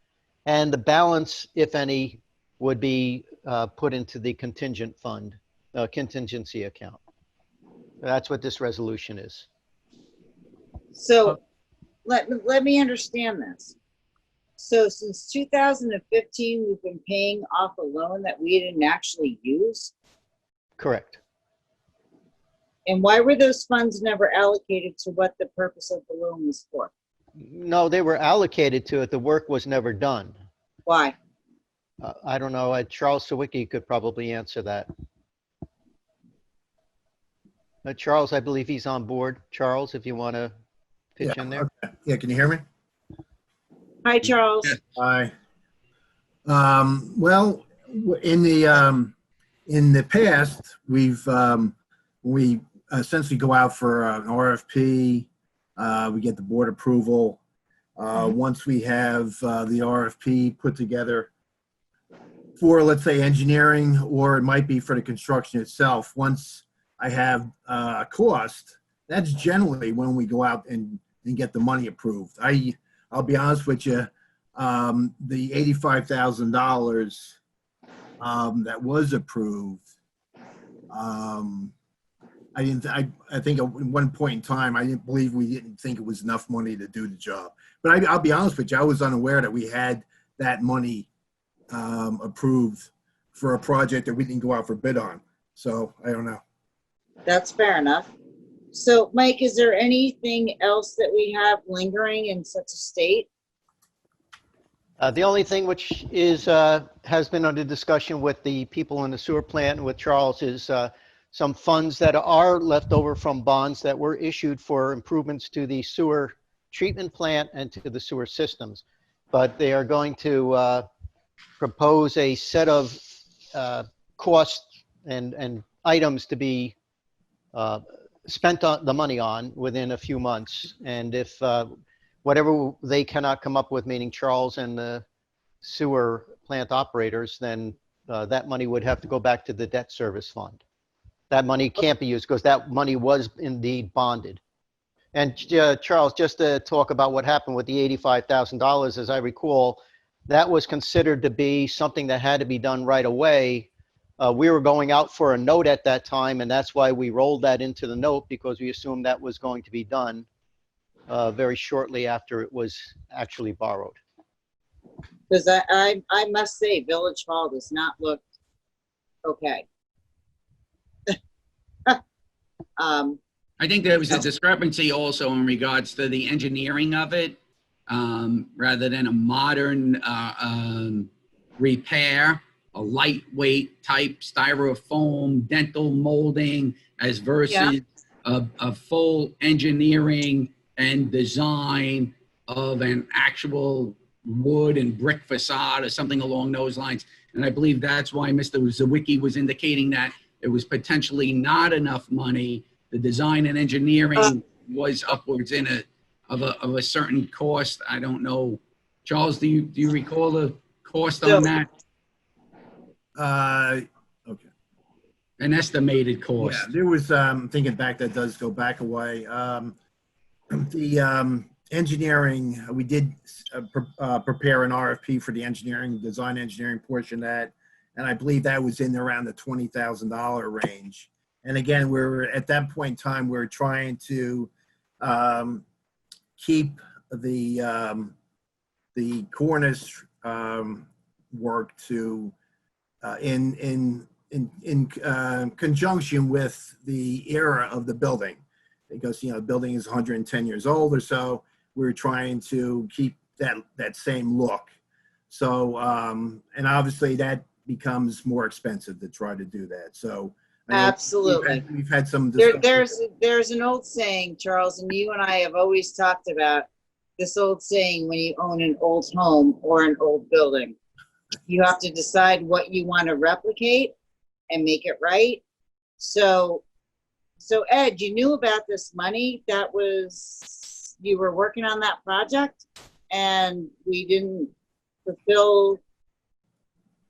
And the balance, if any, would be put into the contingent fund, contingency account. That's what this resolution is. So let me understand this. So since 2015, we've been paying off a loan that we didn't actually use? Correct. And why were those funds never allocated to what the purpose of the loan was for? No, they were allocated to it. The work was never done. Why? I don't know. Charles Sawicki could probably answer that. Charles, I believe he's on board. Charles, if you want to pitch in there. Okay. Yeah, can you hear me? Hi, Charles. Hi. Well, in the past, we essentially go out for an RFP. We get the board approval. Once we have the RFP put together for, let's say, engineering, or it might be for the construction itself. Once I have a cost, that's generally when we go out and get the money approved. I'll be honest with you, the $85,000 that was approved, I think at one point in time, we didn't think it was enough money to do the job. But I'll be honest with you, I was unaware that we had that money approved for a project that we didn't go out for bid on. So I don't know. That's fair enough. So, Mike, is there anything else that we have lingering in such a state? The only thing which is has been under discussion with the people in the sewer plant and with Charles is some funds that are left over from bonds that were issued for improvements to the sewer treatment plant and to the sewer systems. But they are going to propose a set of costs and items to be spent on the money on within a few months. And if whatever they cannot come up with, meaning Charles and the sewer plant operators, then that money would have to go back to the debt service fund. That money can't be used because that money was indeed bonded. And Charles, just to talk about what happened with the $85,000, as I recall, that was considered to be something that had to be done right away. We were going out for a note at that time, and that's why we rolled that into the note, because we assumed that was going to be done very shortly after it was actually borrowed. Because I must say, Village Hall does not look okay. I think there was a discrepancy also in regards to the engineering of it, rather than a modern repair, a lightweight type styrofoam dental molding, as versus a full engineering and design of an actual wood and brick facade or something along those lines. And I believe that's why Mr. Sawicki was indicating that it was potentially not enough money. The design and engineering was upwards of a certain cost. I don't know. Charles, do you recall the cost on that? Okay. An estimated cost. Yeah, there was, thinking back, that does go back a way. The engineering, we did prepare an RFP for the engineering, design engineering portion of that, and I believe that was in around the $20,000 range. And again, we're at that point in time, we're trying to keep the cornice work to in conjunction with the era of the building, because the building is 110 years old or so. We're trying to keep that same look. So and obviously that becomes more expensive to try to do that. So absolutely, we've had some there's an old saying, Charles, and you and I have always talked about this old saying: when you own an old home or an old building, you have to decide what you want to replicate and make it right. So Ed, you knew about this money that you were working on that project, and we didn't fulfill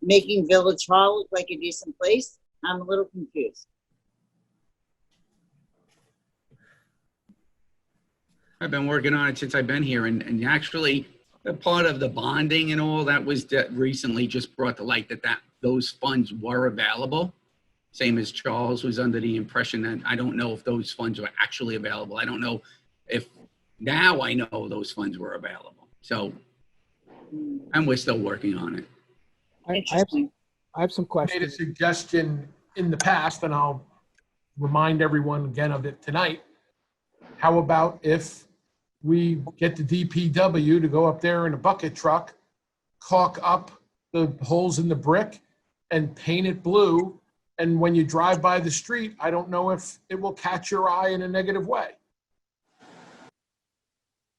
making Village Hall look like a decent place? I'm a little confused. I've been working on it since I've been here, and actually the part of the bonding and all that was recently just brought to light that those funds were available. Same as Charles was under the impression that I don't know if those funds were actually available. I don't know if now I know those funds were available. So, and we're still working on it. I have some questions. I made a suggestion in the past, and I'll remind everyone again of it tonight. How about if we get the DPW to go up there in a bucket truck, caulk up the holes in the brick, and paint it blue, And when you drive by the street, I don't know if it will catch your eye in a negative way.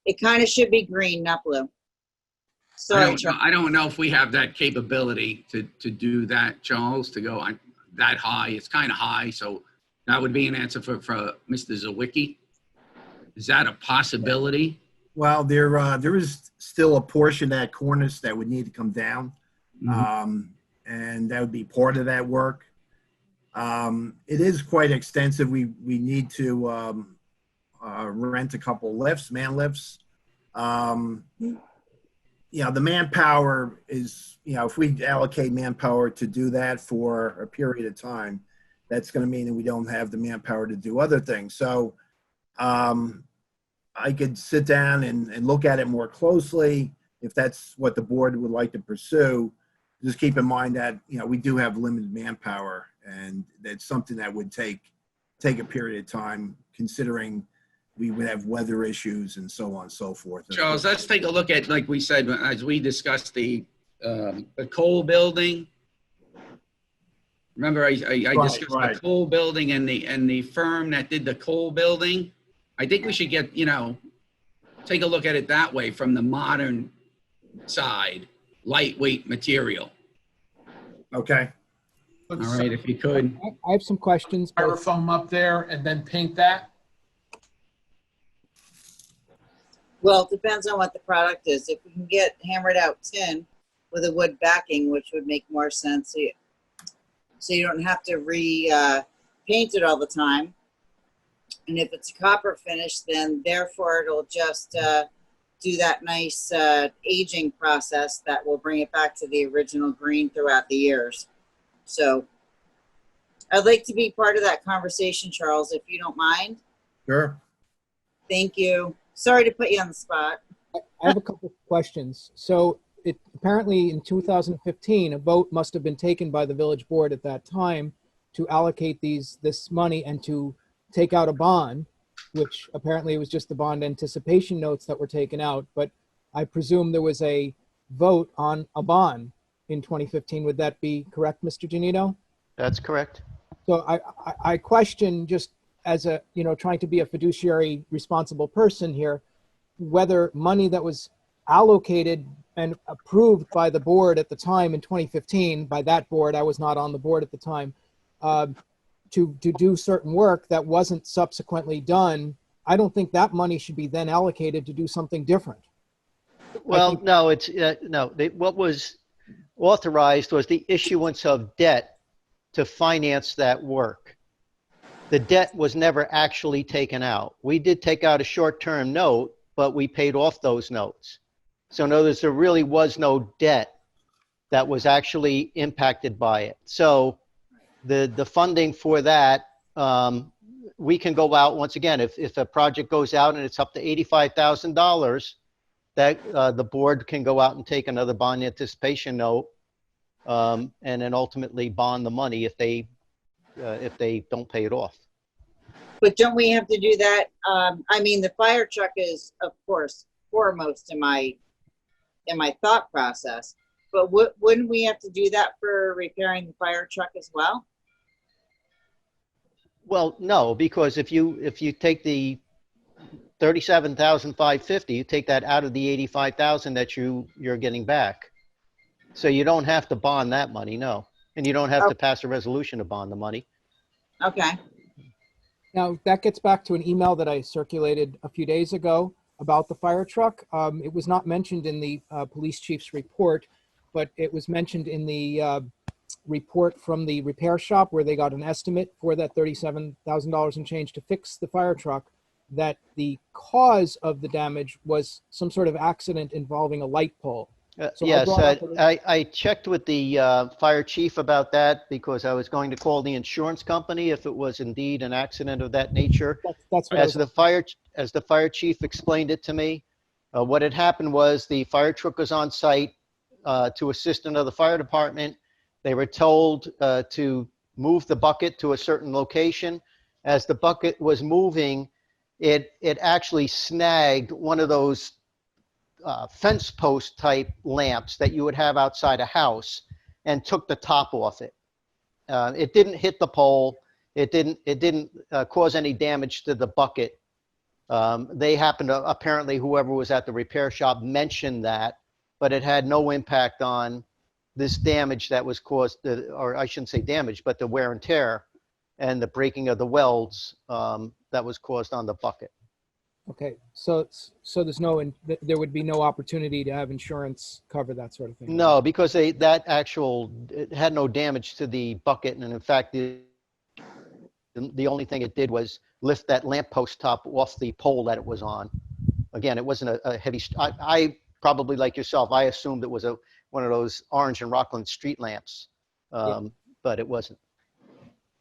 It kind of should be green, not blue. Sorry, Charles. I don't know if we have that capability to do that, Charles, to go on that high. It's kind of high, so that would be an answer for Mr. Sawicki. Is that a possibility? Well, there is still a portion of that cornice that would need to come down. And that would be part of that work. It is quite extensive. We need to rent a couple lifts, man lifts. The manpower is, if we allocate manpower to do that for a period of time, that's going to mean that we don't have the manpower to do other things. So I could sit down and look at it more closely if that's what the board would like to pursue. Just keep in mind that, we do have limited manpower, and that's something that would take a period of time, considering we would have weather issues and so on and so forth. Charles, let's take a look at, like we said, as we discussed the coal building. Remember, I discussed the coal building and the firm that did the coal building. I think we should get, take a look at it that way, from the modern side, lightweight material. Okay. All right, if you could. I have some questions. Styrofoam up there and then paint that? Well, it depends on what the product is. If we can get hammered out tin with a wood backing, which would make more sense, so you don't have to paint it all the time. And if it's a copper finish, then therefore it'll just do that nice aging process that will bring it back to the original green throughout the years. So I'd like to be part of that conversation, Charles, if you don't mind. Sure. Thank you. Sorry to put you on the spot. I have a couple of questions. So apparently in 2015, a vote must have been taken by the village board at that time to allocate this money and to take out a bond, which apparently was just the bond anticipation notes that were taken out. But I presume there was a vote on a bond in 2015. Would that be correct, Mr. Genito? That's correct. So I question, just as a, trying to be a fiduciary responsible person here, whether money that was allocated and approved by the board at the time in 2015, by that board, I was not on the board at the time, to do certain work that wasn't subsequently done, I don't think that money should be then allocated to do something different. Well, no, what was authorized was the issuance of debt to finance that work. The debt was never actually taken out. We did take out a short-term note, but we paid off those notes. So in other words, there really was no debt that was actually impacted by it. So the funding for that, we can go out once again, if a project goes out and it's up to $85,000, that the board can go out and take another bond anticipation note, and then ultimately bond the money if they don't pay it off. But don't we have to do that? I mean, the fire truck is, of course, foremost in my thought process. But wouldn't we have to do that for repairing the fire truck as well? Well, no, because if you take the $37,550, you take that out of the $85,000 that you're getting back. So you don't have to bond that money, no. And you don't have to pass a resolution to bond the money. Okay. Now, that gets back to an email that I circulated a few days ago about the fire truck. It was not mentioned in the police chief's report, but it was mentioned in the report from the repair shop where they got an estimate for that $37,000 and change to fix the fire truck, that the cause of the damage was some sort of accident involving a light pole. So yes, I checked with the fire chief about that because I was going to call the insurance company if it was indeed an accident of that nature. That's what as the fire chief explained it to me, what had happened was the fire truck was on site to assist another fire department. They were told to move the bucket to a certain location. As the bucket was moving, it actually snagged one of those fence post type lamps that you would have outside a house and took the top off it. It didn't hit the pole. It didn't cause any damage to the bucket. They happened to, apparently whoever was at the repair shop mentioned that, but it had no impact on this damage that was caused, or I shouldn't say damage, but the wear and tear and the breaking of the welds that was caused on the bucket. Okay, so there would be no opportunity to have insurance cover that sort of thing? No, because it had no damage to the bucket, and in fact, the only thing it did was lift that lamppost top off the pole that it was on. Again, it wasn't a heavy, I probably like yourself, I assumed it was one of those orange and Rockland street lamps, but it wasn't.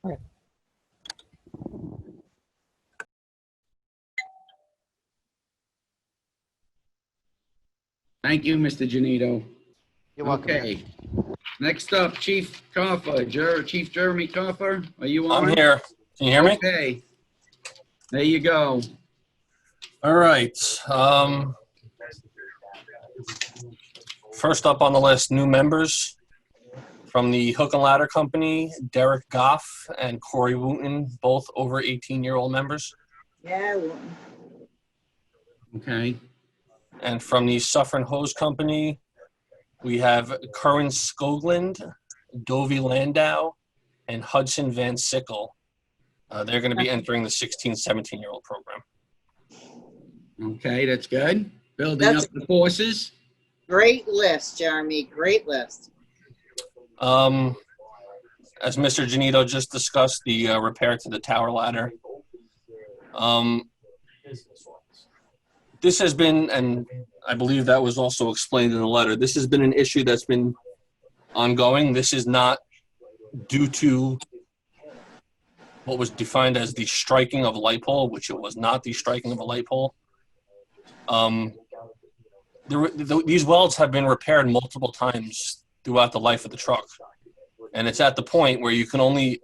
All right. Thank you, Mr. Genito. You're welcome. Okay. Next up, Chief Kaufer, Chief Jeremy Kaufer, are you on? I'm here. Can you hear me? Okay. There you go. All right. First up on the list, new members from the Hook and Ladder Company, Derek Goff and Corey Wooten, both over 18-year-old members. Yeah. Okay. And from the Suffern Hose Company, we have Curran Skoglund, Dovie Landau, and Hudson Van Sickle. They're going to be entering the 16, 17-year-old program. Okay, that's good. Building up the forces. Great list, Jeremy. Great list. As Mr. Genito just discussed, the repair to the tower ladder. This has been, and I believe that was also explained in the letter, this has been an issue that's been ongoing. This is not due to what was defined as the striking of a light pole, which it was not the striking of a light pole. These welds have been repaired multiple times throughout the life of the truck. And it's at the point where you can only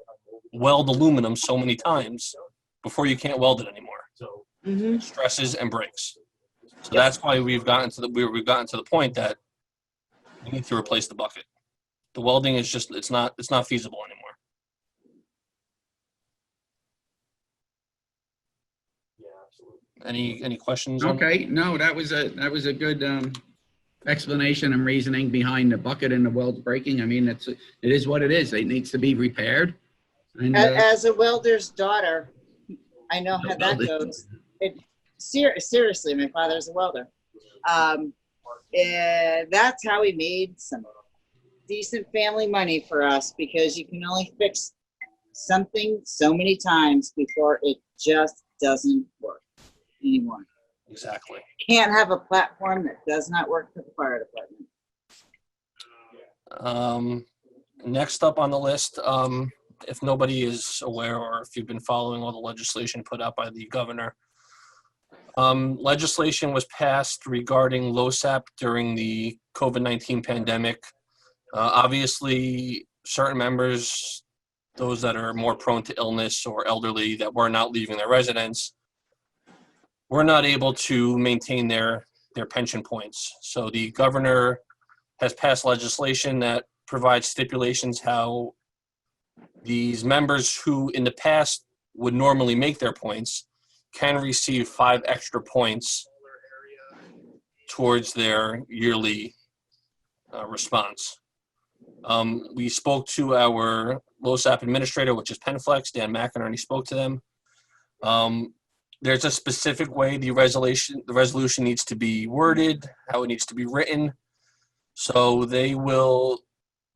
weld aluminum so many times before you can't weld it anymore. It stresses and breaks. So that's why we've gotten to the point that we need to replace the bucket. The welding is just it's not feasible anymore. Any questions? Okay, no, that was a good explanation and reasoning behind the bucket and the welds breaking. I mean, it is what it is. It needs to be repaired. And, as a welder's daughter, I know how that goes. Seriously, my father's a welder. That's how he made some decent family money for us, because you can only fix something so many times before it just doesn't work anymore. Exactly. Can't have a platform that does not work for the fire department. Next up on the list, if nobody is aware, or if you've been following all the legislation put out by the governor, legislation was passed regarding LoSAP during the COVID-19 pandemic. Obviously, certain members, those that are more prone to illness or elderly that were not leaving their residence, were not able to maintain their pension points. So the governor has passed legislation that provides stipulations how these members who in the past would normally make their points can receive 5 extra points towards their yearly response. We spoke to our LoSAP administrator, which is Penflex, Dan McInerney, and he spoke to them. There's a specific way the resolution needs to be worded, how it needs to be written. So they will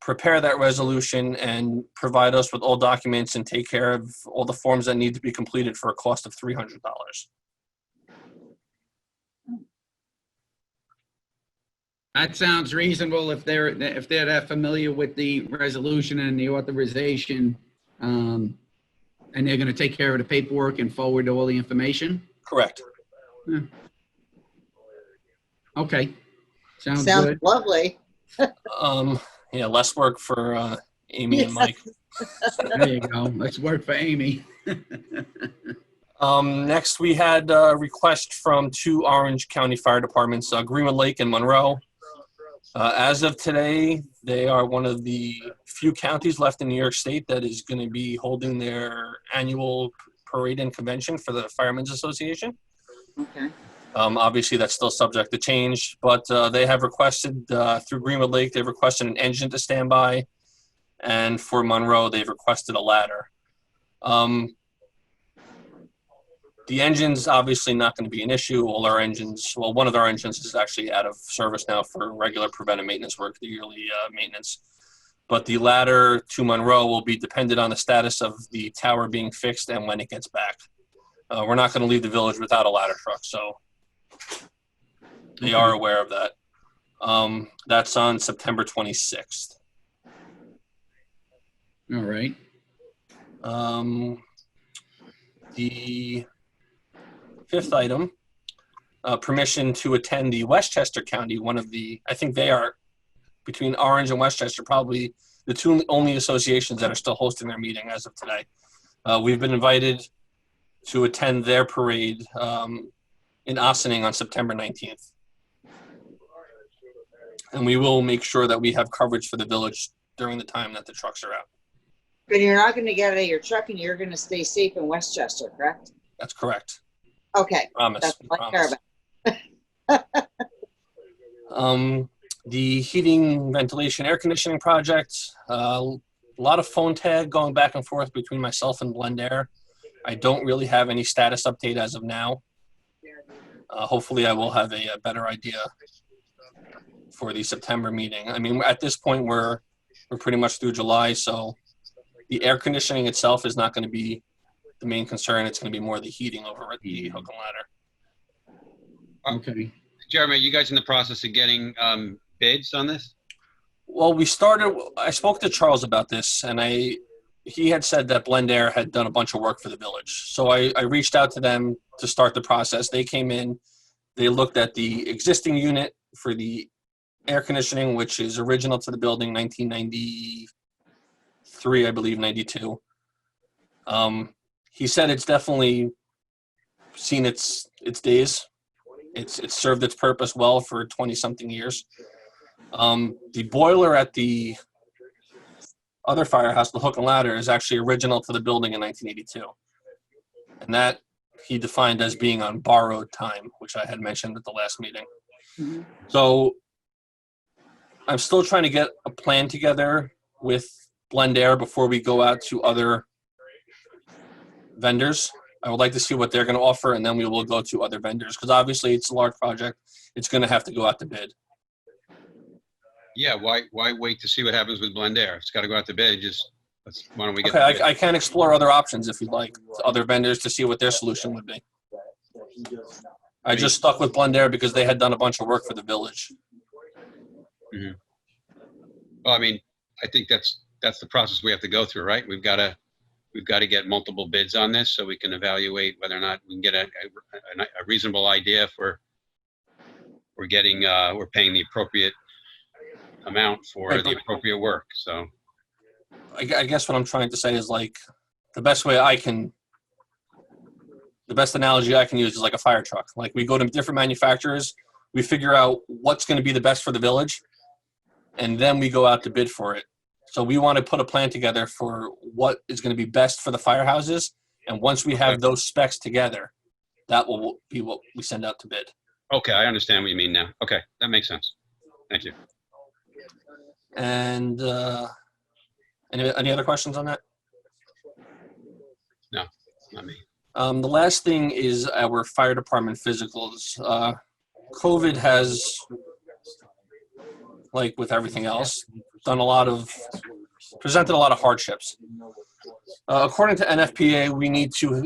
prepare that resolution and provide us with all documents and take care of all the forms that need to be completed for a cost of $300. That sounds reasonable if they're that familiar with the resolution and the authorization, and they're going to take care of the paperwork and forward all the information. Correct. Yeah. Okay. Sounds good. Lovely. Yeah, less work for Amy and Mike. There you go. Let's work for Amy. Next, we had a request from 2 Orange County fire departments, Greenwood Lake and Monroe. As of today, they are one of the few counties left in New York State that is going to be holding their annual parade and convention for the Firemen's Association. Okay. Obviously, that's still subject to change, but they have requested through Greenwood Lake, they've requested an engine to stand by, and for Monroe, they've requested a ladder. The engine's obviously not going to be an issue. All our engines, well, one of our engines is actually out of service now for regular preventive maintenance work, the yearly maintenance. But the ladder to Monroe will be dependent on the status of the tower being fixed and when it gets back. We're not going to leave the village without a ladder truck, so they are aware of that. That's on September 26th. All right. The fifth item, permission to attend the Westchester County, one of the, I think they are, between Orange and Westchester, probably the two only associations that are still hosting their meeting as of today. We've been invited to attend their parade in Ossining on September 19th. And we will make sure that we have coverage for the village during the time that the trucks are out. But you're not going to get out of your truck and you're going to stay safe in Westchester, correct? That's correct. Okay. Promise. That's what I care about. The heating, ventilation, air conditioning project, a lot of phone tag going back and forth between myself and Blend Air. I don't really have any status update as of now. Hopefully I will have a better idea for the September meeting. I mean, at this point, we're pretty much through July, so the air conditioning itself is not going to be the main concern. It's going to be more the heating over at the hook and ladder. Okay. Jeremy, are you guys in the process of getting bids on this? Well, I spoke to Charles about this, and he had said that Blend Air had done a bunch of work for the village. So I reached out to them to start the process. They came in, they looked at the existing unit for the air conditioning, which is original to the building, 1993, I believe, 92. He said it's definitely seen its days. It's served its purpose well for 20-something years. The boiler at the other firehouse, the hook and ladder, is actually original to the building in 1982. And that he defined as being on borrowed time, which I had mentioned at the last meeting. Mm-hmm. So I'm still trying to get a plan together with Blend Air before we go out to other vendors. I would like to see what they're going to offer, and then we will go to other vendors, because obviously it's a large project. It's going to have to go out to bid. Yeah, why wait to see what happens with Blend Air? It's got to go out to bid. Why don't we get Okay, I can explore other options if you'd like, other vendors, to see what their solution would be. I just stuck with Blend Air because they had done a bunch of work for the village. Mm-hmm. Well, I mean, I think that's the process we have to go through, right? We've got to get multiple bids on this so we can evaluate whether or not we can get a reasonable idea if we're paying the appropriate amount for the appropriate work. So I guess what I'm trying to say is, like, the best analogy I can use is like a fire truck. Like, we go to different manufacturers, we figure out what's going to be the best for the village, and then we go out to bid for it. So we want to put a plan together for what is going to be best for the firehouses. And once we have those specs together, that will be what we send out to bid. Okay, I understand what you mean now. Okay, that makes sense. Thank you. And any other questions on that? No, not me. The last thing is our fire department physicals. COVID has, like with everything else, presented a lot of hardships. According to NFPA, we need to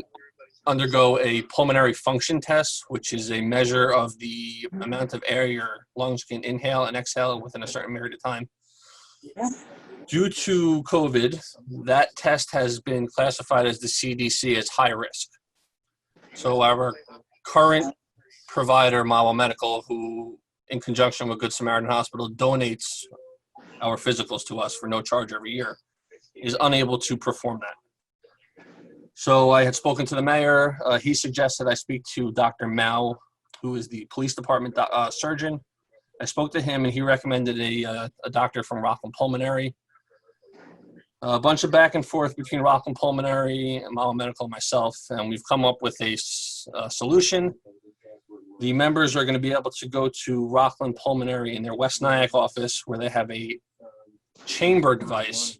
undergo a pulmonary function test, which is a measure of the amount of air your lungs can inhale and exhale within a certain period of time. Due to COVID, that test has been classified as the CDC as high risk. So our current provider, Mawa Medical, who in conjunction with Good Samaritan Hospital donates our physicals to us for no charge every year, is unable to perform that. So I had spoken to the mayor. He suggested I speak to Dr. Mao, who is the police department surgeon, I spoke to him, and he recommended a doctor from Rockland Pulmonary. A bunch of back and forth between Rockland Pulmonary and Mama Medical and myself, and we've come up with a solution. The members are going to be able to go to Rockland Pulmonary in their West Nyack office, where they have a chamber device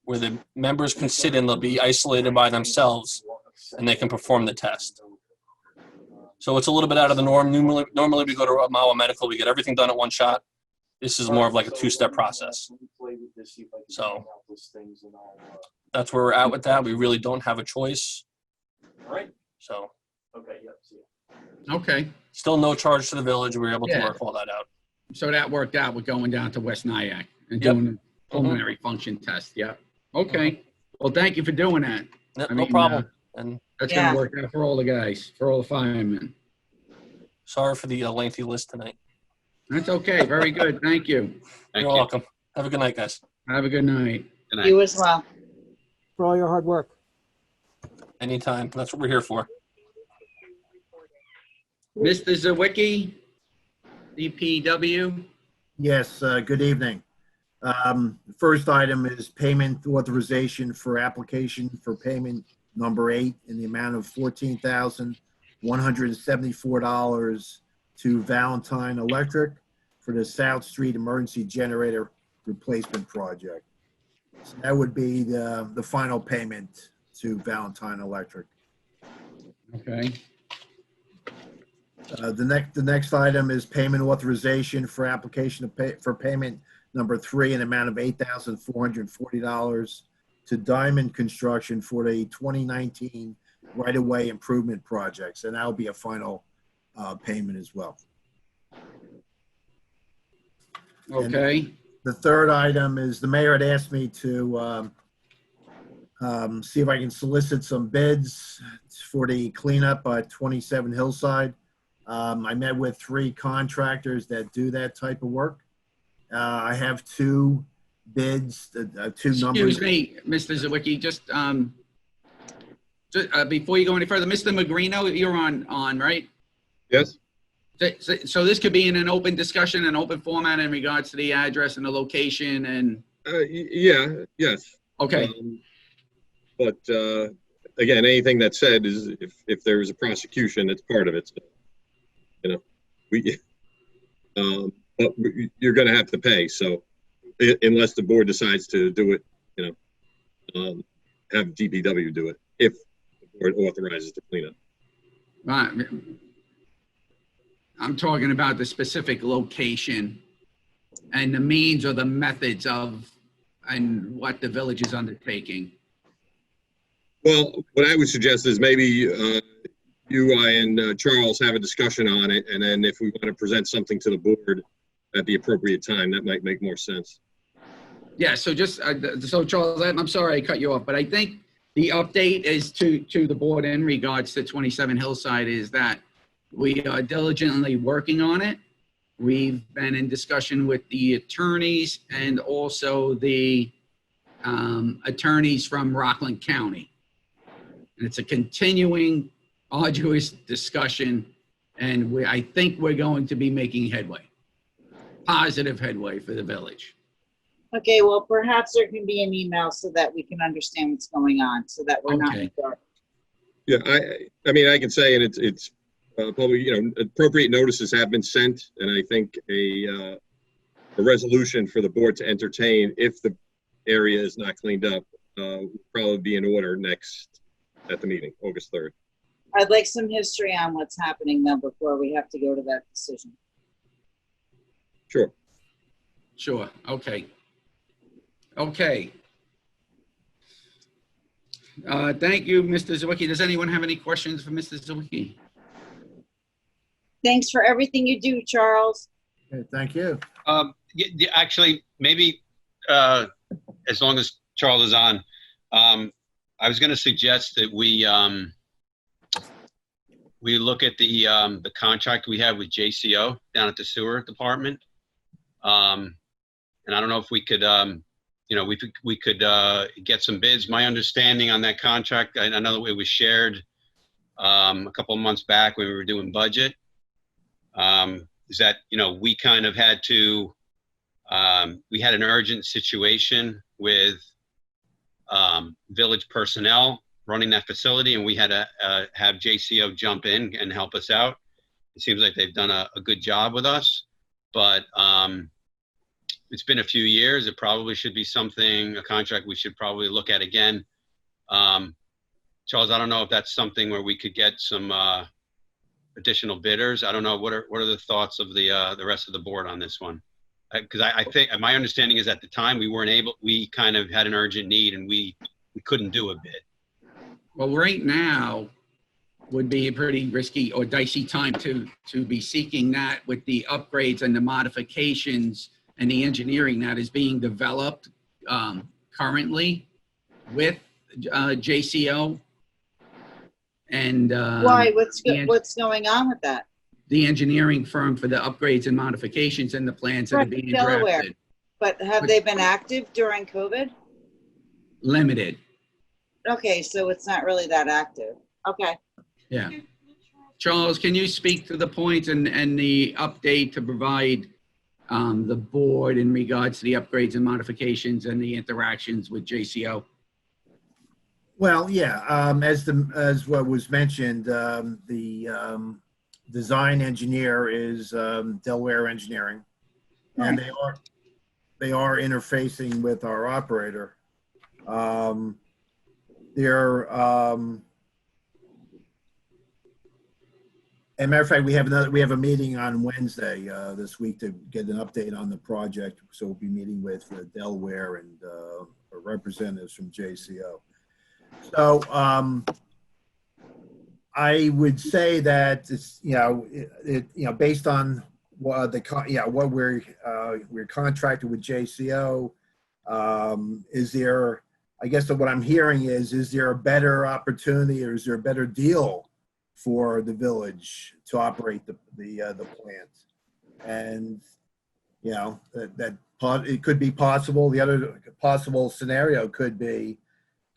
where the members can sit in. They'll be isolated by themselves, and they can perform the test. So it's a little bit out of the norm. Normally we go to Mama Medical, we get everything done at one shot. This is more of like a two-step process. So that's where we're at with that. We really don't have a choice. All right. So. Okay. Yep. See ya. Okay. Still no charge to the village. We were able to Yeah. work all that out. So that worked out with going down to West Nyack and Yep. doing the pulmonary function test. Yeah. Okay. Well, thank you for doing that. No, I no mean, problem. And That's Yeah. going to work out for all the guys, for all the firemen. sorry for the lengthy list tonight. That's okay. Very good. Thank you. Thank You're you. welcome. Have a good night, guys. Have a good night. Good night. You as well. For all your hard work. Anytime. That's what we're here for. Mr. Sawicki, DPW. Yes, good evening. First item is payment authorization for application for payment number 8 in the amount of $14,174 to Valentine Electric for the South Street Emergency Generator Replacement Project. So that would be the final payment to Valentine Electric. Okay. The next item is payment authorization for application for payment number 3 in amount of $8,440 to Diamond Construction for the 2019 right-of-way improvement projects, and that'll be a final payment as well. Okay. The third item is the mayor had asked me to see if I can solicit some bids for the cleanup at 27 Hillside. I met with 3 contractors that do that type of work. I have 2 bids, 2 numbers. Excuse me, Mr. Sawicki, just before you go any further, Mr. Magrino, you're on, right? Yes? So this could be in an open discussion, an open format in regards to the address and the location and, Yeah, yes. okay. But again, anything that's said is if there is a prosecution, it's part of it. So, you know, but you're going to have to pay. So unless the board decides to do it, you know, have DPW do it if the board authorizes the cleanup. Right. I'm talking about the specific location and the means or the methods of and what the village is undertaking. Well, what I would suggest is maybe you, I, and Charles have a discussion on it, and then if we want to present something to the board at the appropriate time, that might make more sense. Yeah, so just, so Charles, I'm sorry I cut you off, but I think the update is to the board in regards to 27 Hillside is that we are diligently working on it. We've been in discussion with the attorneys and also the attorneys from Rockland County. And it's a continuing arduous discussion, and I think we're going to be making headway, positive headway for the village. Okay, well, perhaps there can be an email so that we can understand what's going on, so that we're not in the dark. Yeah, I mean, I can say, and it's probably, you know, appropriate notices have been sent, and I think a resolution for the board to entertain if the area is not cleaned up will probably be in order next at the meeting, August 3rd. I'd like some history on what's happening now before we have to go to that decision. Sure. Sure, okay. Okay. Thank you, Mr. Sawicki. Does anyone have any questions for Mr. Sawicki? Thanks for everything you do, Charles. Okay, thank you. Actually, maybe as long as Charles is on, I was going to suggest that we look at the contract we have with JCO down at the sewer department, and I don't know if we could, you know, we could get some bids. My understanding on that contract, I know that it was shared a couple of months back when we were doing budget. is that, we kind of had to, we had an urgent situation with village personnel running that facility, and we had to have JCO jump in and help us out. It seems like they've done a good job with us, but it's been a few years. It probably should be a contract we should probably look at again. Charles, I don't know if that's something where we could get some additional bidders. I don't know. What are the thoughts of the rest of the board on this one? Because I think my understanding is at the time we kind of had an urgent need and we couldn't do a bid. Well, right now would be a pretty risky or dicey time to be seeking that with the upgrades and the modifications and the engineering that is being developed currently with JCO. And Why? What's going on with that? The engineering firm for the upgrades and modifications and the plans that are being Delaware. drafted. But have they been active during COVID? Limited. Okay, so it's not really that active. Okay. Yeah. Charles, can you speak to the points and the update to provide the board in regards to the upgrades and modifications and the interactions with JCO? Well, yeah, as what was mentioned, the design engineer is Delaware Engineering, and they are interfacing with our operator. As a matter of fact, we have a meeting on Wednesday this week to get an update on the project. So we'll be meeting with Delaware and representatives from JCO. So I would say that it's based on what we're contracted with JCO. Is there? I guess what I'm hearing is there a better opportunity or is there a better deal for the village to operate the plant? And that it could be possible. The other possible scenario could be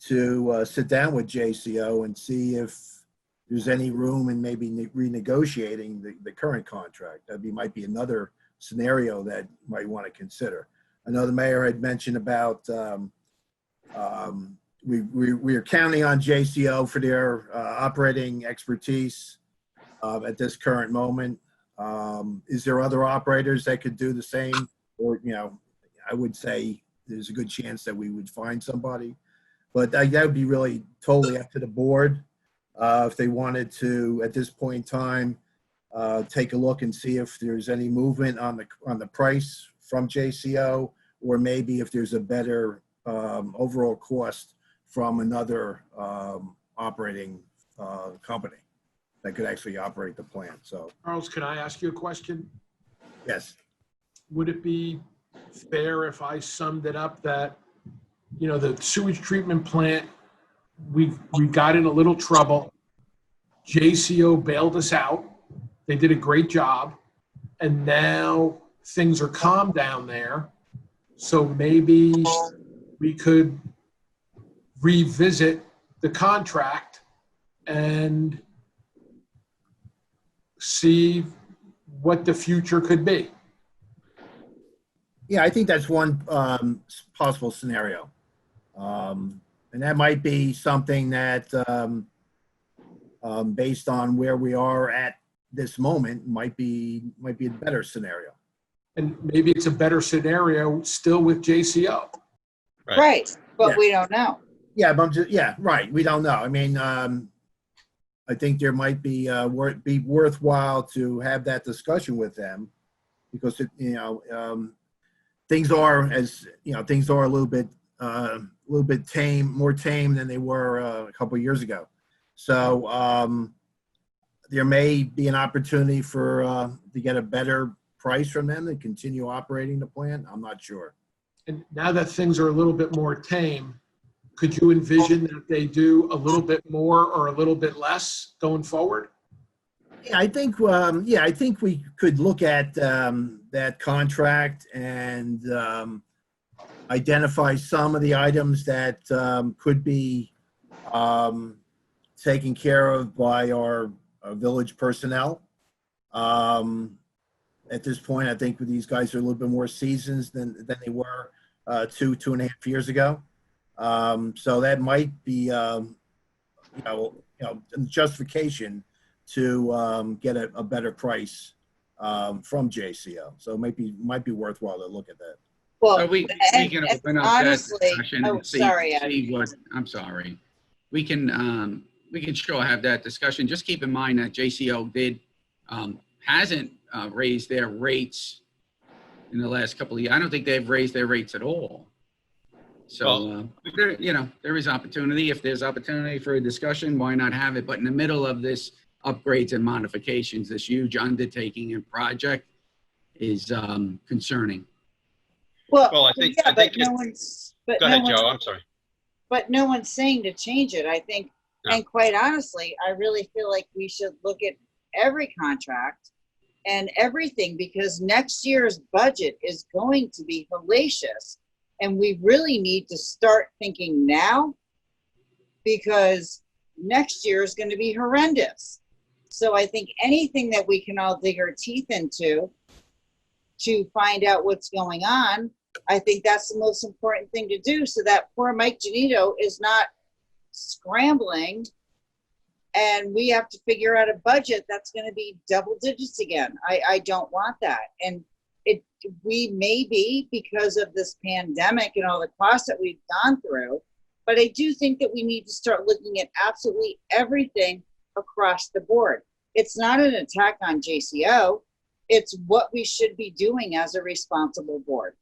to sit down with JCO and see if there's any room in maybe renegotiating the current contract. That might be another scenario that you might want to consider. I know the mayor had mentioned about we are counting on JCO for their operating expertise at this current moment. Is there other operators that could do the same? Or, I would say there's a good chance that we would find somebody. But that would be really totally up to the board if they wanted to, at this point in time, take a look and see if there's any movement on the price from JCO, or maybe if there's a better overall cost from another operating company that could actually operate the plant. So, Charles, can I ask you a question? yes. Would it be fair if I summed it up that, the sewage treatment plant, we got in a little trouble. JCO bailed us out. They did a great job. And now things are calm down there. So maybe we could revisit the contract and see what the future could be. Yeah, I think that's one possible scenario. And that might be something that, based on where we are at this moment, might be a better scenario. And maybe it's a better scenario still with JCO. Right, but Yeah. we don't know. Yeah, but right. We don't know. I mean, I think there might be worthwhile to have that discussion with them, because things are a little bit more tame than they were a couple of years ago. So there may be an opportunity to get a better price from them and continue operating the plant. I'm not sure. And now that things are a little bit more tame, could you envision that they do a little bit more or a little bit less going forward? Yeah, I think we could look at that contract and identify some of the items that could be taken care of by our village personnel. at this point. I think these guys are a little bit more seasoned than they were 2.5 years ago. So that might be, justification to get a better price from JCO. So it might be worthwhile to look at that. Well, So we can open up honestly, that discussion oh, and see, sorry, Ed. see what, I'm sorry. We can sure have that discussion. Just keep in mind that JCO hasn't raised their rates in the last couple of years. I don't think they've raised their rates at all. So, there is opportunity. If there's opportunity for a discussion, why not have it? But in the middle of this upgrades and modifications, this huge undertaking and project is concerning. Well, I think, yeah, I think but no it- one's. But go no ahead, one's, Joe, I'm sorry. But no one's saying to change it. I think, No. and quite honestly, I really feel like we should look at every contract and everything, because next year's budget is going to be hellacious. And we really need to start thinking now, because next year is going to be horrendous. So I think anything that we can all dig our teeth into to find out what's going on, I think that's the most important thing to do, so that poor Mike Genito is not scrambling and we have to figure out a budget that's going to be double digits again. I don't want that. And we may be, because of this pandemic and all the costs that we've gone through, but I do think that we need to start looking at absolutely everything across the board. It's not an attack on JCO. It's what we should be doing as a responsible board.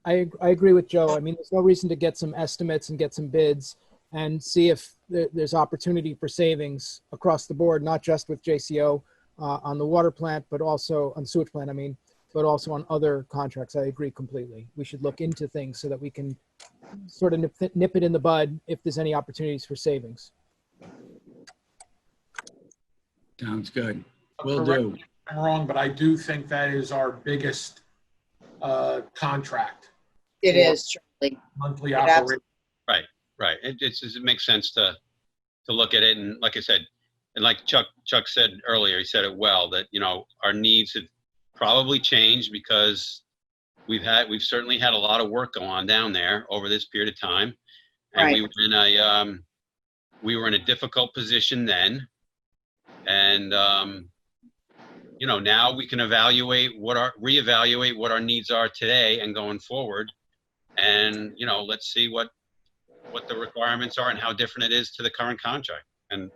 I agree with Joe. I mean, there's no reason to get some estimates and get some bids and see if there's opportunity for savings across the board, not just with JCO on the water plant, but also on the sewage plant, but also on other contracts. I agree completely. We should look into things so that we can sort of nip it in the bud if there's any opportunities for savings. Sounds good. Will Correct do. me if I'm wrong, but I do think that is our biggest contract. It is, Charlie. Monthly It operation. Right. It makes sense to look at it. And like I said, and like Chuck said earlier, he said it well, that, our needs have probably changed because we've certainly had a lot of work go on down there over this period of time. And Right. we were in a difficult position then. And, now we can reevaluate what our needs are today and going forward. And, let's see what the requirements are and how different it is to the current contract. And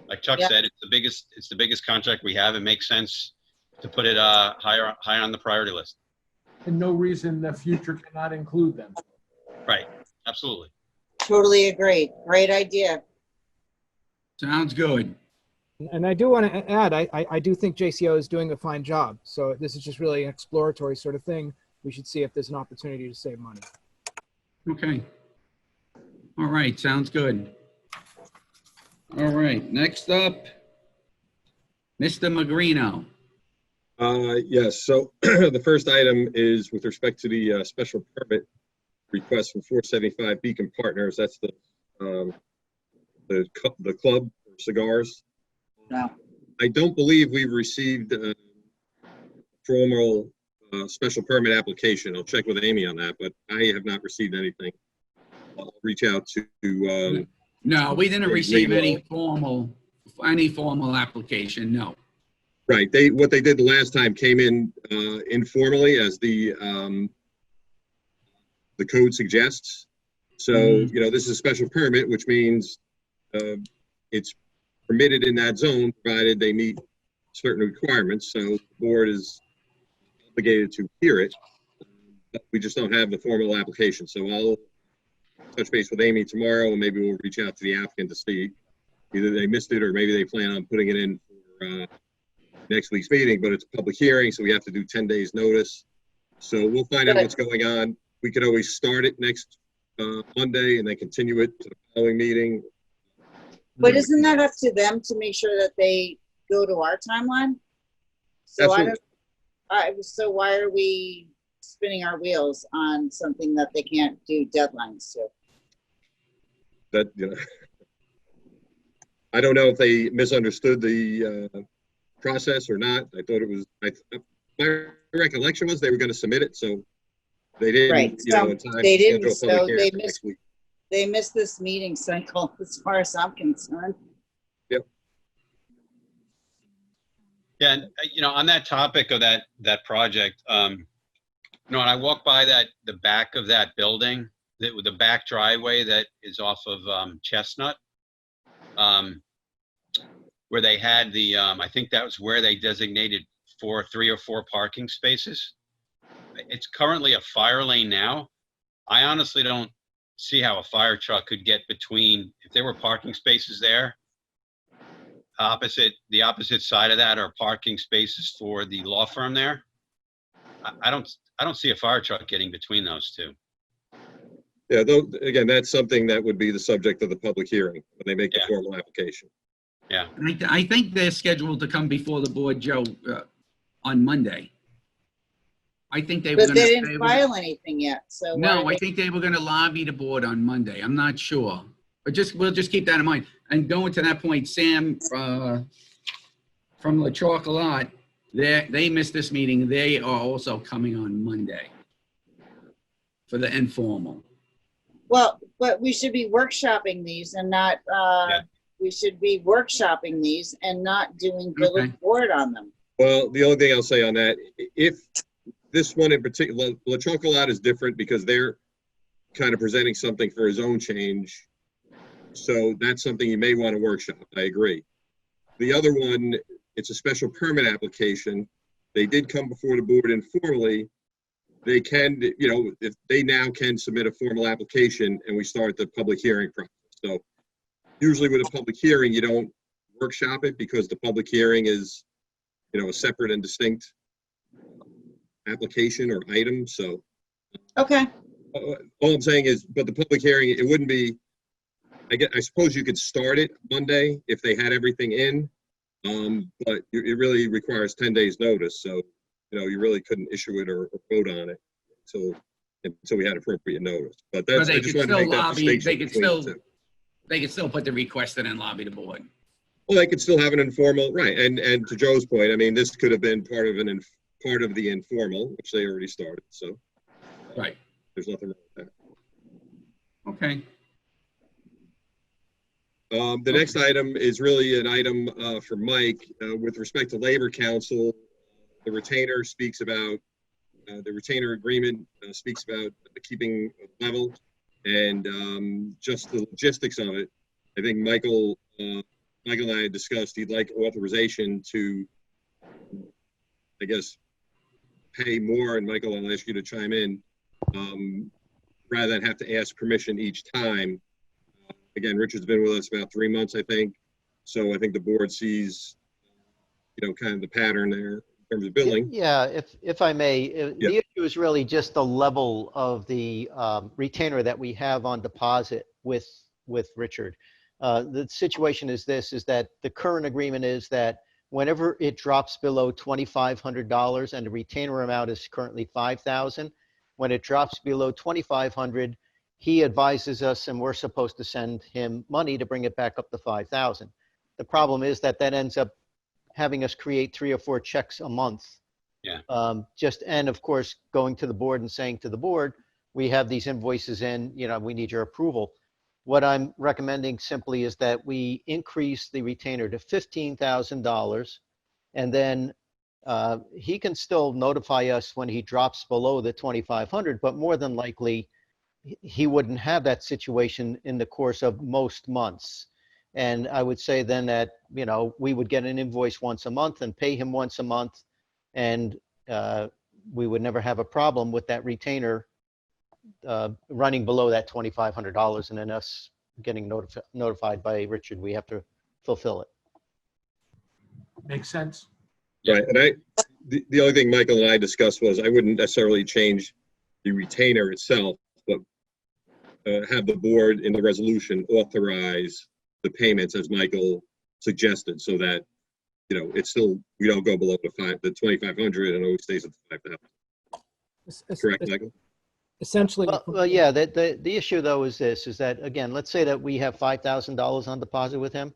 like Chuck said, it's the biggest contract we have. It makes sense to put it high on the priority list. And no reason the future cannot include them. Right. Absolutely. Totally agree. Great idea. Sounds good. And I do want to add, I do think JCO is doing a fine job. So this is just really an exploratory sort of thing. We should see if there's an opportunity to save money. Okay. All right, sounds good. All right, next up, Mr. Magrino. Yes, so the first item is with respect to the special permit request from 475 Beacon Partners. That's the club for cigars. No. I don't believe we've received a formal special permit application. I'll check with Amy on that, but I have not received anything. I'll reach out to. No, we didn't receive any formal application, no. Right. What they did the last time came in informally, as the code suggests. So, this is a special permit, which means it's permitted in that zone, provided they meet certain requirements. So the board is obligated to hear it. But we just don't have the formal application. So I'll touch base with Amy tomorrow, and maybe we'll reach out to the applicant to see either they missed it or maybe they plan on putting it in for next week's meeting. But it's a public hearing, so we have to do 10 days notice. So we'll find out what's going on. We could always start it next Monday and then continue it to the following meeting. But isn't that up to them to make sure that they go to our timeline? So so why are we spinning our wheels on something that they can't do deadlines to? That, I don't know if they misunderstood the process or not. I thought it was, my recollection was they were going to submit it, so they didn't, Right. you know, So in time they to schedule didn't, a public so hearing they for next week. missed this meeting cycle as far as I'm concerned. Yeah, and, you know, on that topic of that project, you know, when I walk by the back of that building, the back driveway that is off of Chestnut, where they had the, I think that was where they designated 3 or 4 parking spaces. It's currently a fire lane now. I honestly don't see how a fire truck could get between, if there were parking spaces there, the opposite side of that are parking spaces for the law firm there. I don't see a fire truck getting between those two. Yeah, though, again, that's something that would be the subject of the public hearing when they make the formal application. Yeah. I think they're scheduled to come before the board, Joe, on Monday. I think they were But going to. they didn't file anything yet, so. No, I think they were going to lobby the board on Monday. I'm not sure. But we'll just keep that in mind. And going to that point, Sam from La Chalk Lot, they missed this meeting. They are also coming on Monday for the informal. Well, but we should be workshopping these and not, we should be workshopping these and not doing village board on them. Well, the only thing I'll say on that, if this one in particular, La Chalk Lot is different because they're kind of presenting something for his own change. So that's something you may want to workshop. I agree. The other one, it's a special permit application. They did come before the board informally. They can, you know, if they now can submit a formal application and we start the public hearing process. So usually with a public hearing, you don't workshop it because the public hearing is, you know, a separate and distinct application or item. So. Okay. All I'm saying is, but the public hearing, it wouldn't be, I suppose you could start it Monday if they had everything in, but it really requires 10 days notice. So, you know, you really couldn't issue it or vote on it until we had appropriate notice. But that's, I just wanted to make that distinction between the two. They could still put the request in and lobby the board. Well, they could still have an informal, right? And to Joe's point, I mean, this could have been part of the informal, which they already started. So, right, there's nothing wrong with that. Okay. The next item is really an item for Mike with respect to Labor Council. The retainer speaks about the retainer agreement speaks about keeping level and just the logistics of it. I think Michael and I had discussed he'd like authorization to, I guess, pay more. And Michael, I'll ask you to chime in rather than have to ask permission each time. Again, Richard's been with us about 3 months, I think. So I think the board sees, you know, kind of the pattern there in terms of billing. Yeah, if I may, the issue is really just the level of the retainer that we have on deposit with Richard. The situation is this, is that the current agreement is that whenever it drops below $2,500 and the retainer amount is currently $5,000, when it drops below $2,500, he advises us and we're supposed to send him money to bring it back up to $5,000. The problem is that ends up having us create 3 or 4 checks a month. Yeah. And of course, going to the board and saying to the board, we have these invoices in, you know, we need your approval. What I'm recommending simply is that we increase the retainer to $15,000 and then he can still notify us when he drops below the 2,500, but more than likely, he wouldn't have that situation in the course of most months. And I would say then that, you know, we would get an invoice once a month and pay him once a month. And we would never have a problem with that retainer running below that $2,500 and then us getting notified by Richard, we have to fulfill it. Makes sense. Right. And the only thing Michael and I discussed was I wouldn't necessarily change the retainer itself, but have the board in the resolution authorize the payments as Michael suggested, so that, you know, it's still, we don't go below the 2,500 and always stays at the 5,000. Correct, Michael? Essentially. Well, yeah, the issue though is this, is that, again, let's say that we have $5,000 on deposit with him.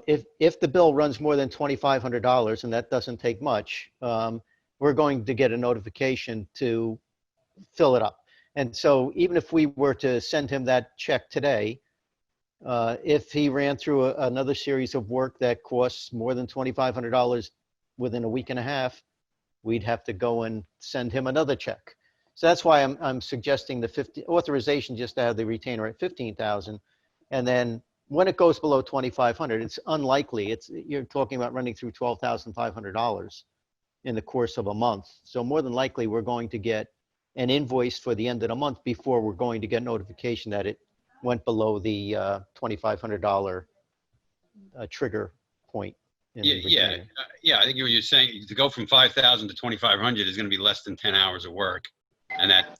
If the bill runs more than $2,500, and that doesn't take much, we're going to get a notification to fill it up. And so even if we were to send him that check today, if he ran through another series of work that costs more than $2,500 within a week and a half, we'd have to go and send him another check. So that's why I'm suggesting the authorization just to have the retainer at 15,000. And then when it goes below 2,500, it's unlikely. You're talking about running through $12,500 in the course of a month. So more than likely, we're going to get an invoice for the end of the month before we're going to get notification that it went below the $2,500 trigger point. in the retainer. Yeah. I think you were saying to go from 5,000 to 2,500 is going to be less than 10 hours of work, and that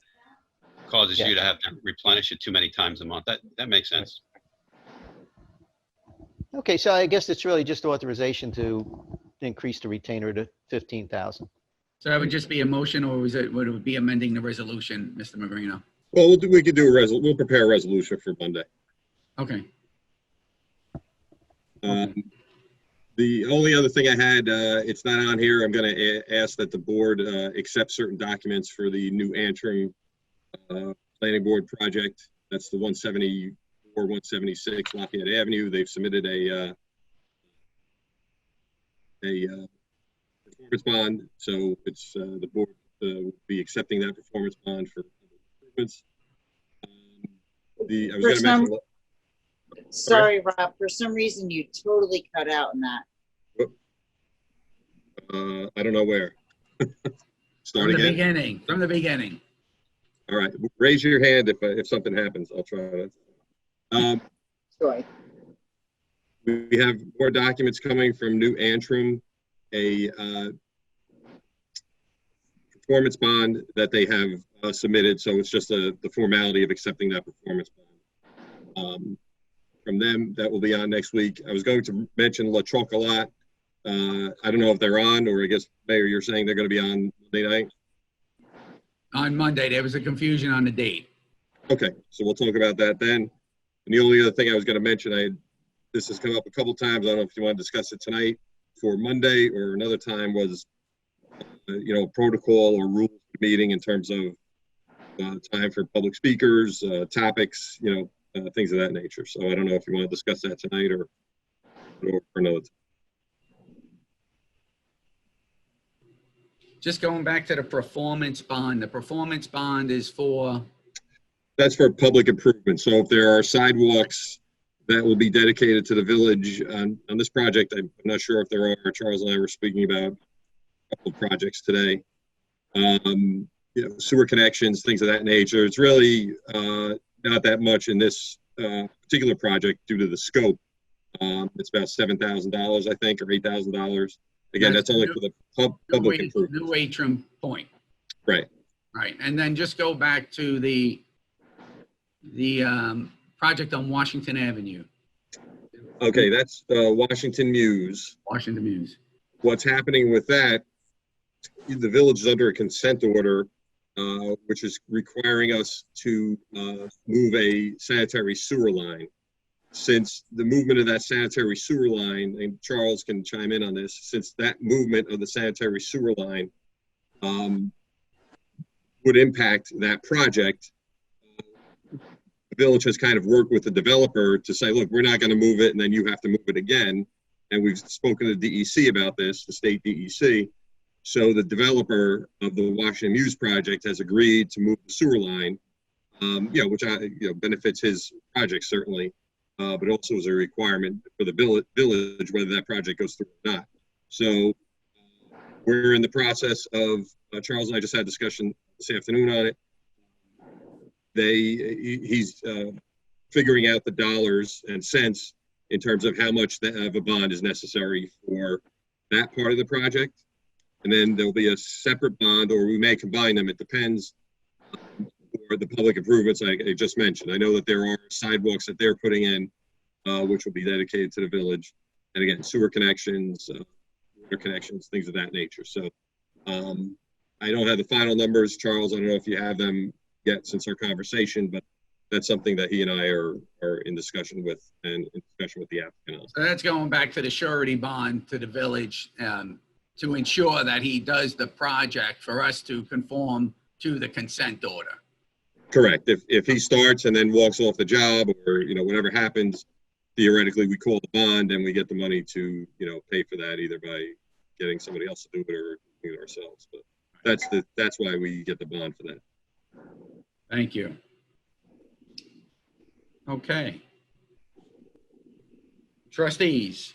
causes you to have to replenish it too many times a month. That makes sense. Okay, so I guess it's really just authorization to increase the retainer to 15,000. So that would just be a motion, or would it be amending the resolution, Mr. Magrino? Well, we could do we'll prepare a resolution for Monday. Okay. The only other thing I had, it's not on here. I'm going to ask that the board accept certain documents for the new Antrim planning board project. That's the 174, 176 Lafayette Avenue. They've submitted a performance bond, so it's the board will be accepting that performance bond for improvements. I was going to mention. Sorry, Rob. For some reason, you totally cut out in that. I don't know where. Start From the again. beginning. From the beginning. All right. Raise your hand if something happens. I'll try that. Sorry. We have more documents coming from New Antrim, a performance bond that they have submitted. So it's just the formality of accepting that performance bond. From them, that will be on next week. I was going to mention La Chocolat. I don't know if they're on, or I guess, Mayor, you're saying they're going to be on Monday night? On Monday, there was a confusion on the date. Okay, so we'll talk about that then. And the only other thing I was going to mention, this has come up a couple times. I don't know if you want to discuss it tonight for Monday or another time, was, protocol or rules for the meeting in terms of time for public speakers, topics, things of that nature. So I don't know if you want to discuss that tonight or for another time. Just going back to the performance bond. The performance bond is for? That's for public improvement. So if there are sidewalks that will be dedicated to the village on this project, I'm not sure if there are. Charles and I were speaking about a couple of projects today. Sewer connections, things of that nature. It's really not that much in this particular project due to the scope. It's about $7,000, I think, or $8,000. Again, that's only for the public improvement. New Antrim Point. Right. Right. And then just go back to the project on Washington Avenue. Okay, that's Washington Mews. Washington Mews. What's happening with that, the village is under a consent order, which is requiring us to move a sanitary sewer line. Since the movement of that sanitary sewer line, and Charles can chime in on this, since that movement of the sanitary sewer line would impact that project, the village has kind of worked with the developer to say, look, we're not going to move it, and then you have to move it again. And we've spoken to DEC about this, the state DEC. So the developer of the Washington Mews project has agreed to move the sewer line, which benefits his project certainly. But also is a requirement for the village, whether that project goes through or not. So we're in the process of, Charles and I just had a discussion this afternoon on it. He's figuring out the dollars and cents in terms of how much of a bond is necessary for that part of the project. And then there'll be a separate bond, or we may combine them. It depends. For the public improvements I just mentioned. I know that there are sidewalks that they're putting in, which will be dedicated to the village. And again, sewer connections, water connections, things of that nature. So I don't have the final numbers, Charles. I don't know if you have them yet since our conversation, but that's something that he and I are in discussion with and in discussion with the applicant on. So that's going back to the surety bond to the village to ensure that he does the project for us to conform to the consent order. Correct. If he starts and then walks off the job, or, you know, whatever happens, theoretically, we call the bond and we get the money to, you know, pay for that either by getting somebody else to do it or doing it ourselves. But that's why we get the bond for that. Thank you. Okay. Trustees.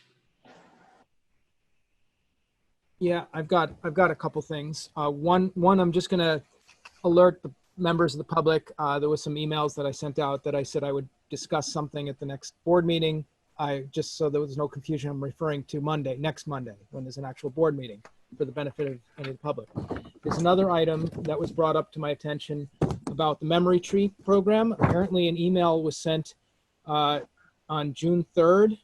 Yeah, I've got a couple things. One, I'm just going to alert the members of the public. There was some emails that I sent out that I said I would discuss something at the next board meeting. Just so there was no confusion, I'm referring to next Monday, when there's an actual board meeting for the benefit of any of the public. There's another item that was brought up to my attention about the memory tree program. Apparently an email was sent on June 3rd.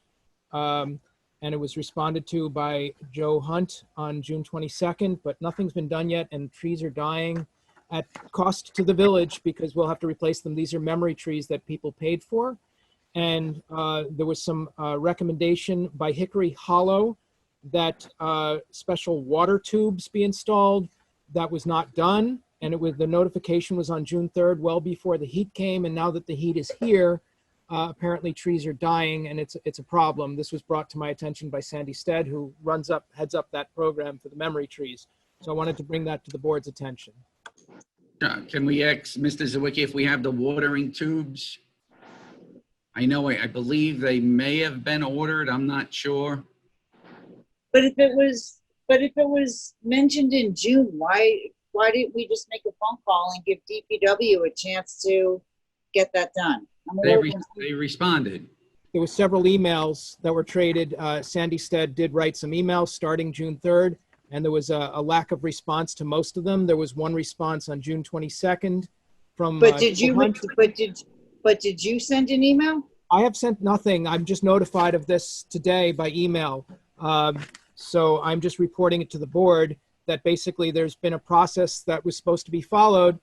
And it was responded to by Joe Hunt on June 22nd, but nothing's been done yet, and trees are dying at cost to the village because we'll have to replace them. These are memory trees that people paid for. And there was some recommendation by Hickory Hollow that special water tubes be installed. That was not done. And the notification was on June 3rd, well before the heat came. And now that the heat is here, apparently trees are dying, and it's a problem. This was brought to my attention by Sandy Stead, who heads up that program for the memory trees. So I wanted to bring that to the board's attention. Can we ask Mr. Sawicki if we have the watering tubes? I believe they may have been ordered. I'm not sure. But if it was mentioned in June, why didn't we just make a phone call and give DPW a chance to get that done? They responded. There were several emails that were traded. Sandy Stead did write some emails starting June 3rd, and there was a lack of response to most of them. There was one response on June 22nd from. But did you send an email? I have sent nothing. I'm just notified of this today by email. So I'm just reporting it to the board that basically there's been a process that was supposed to be followed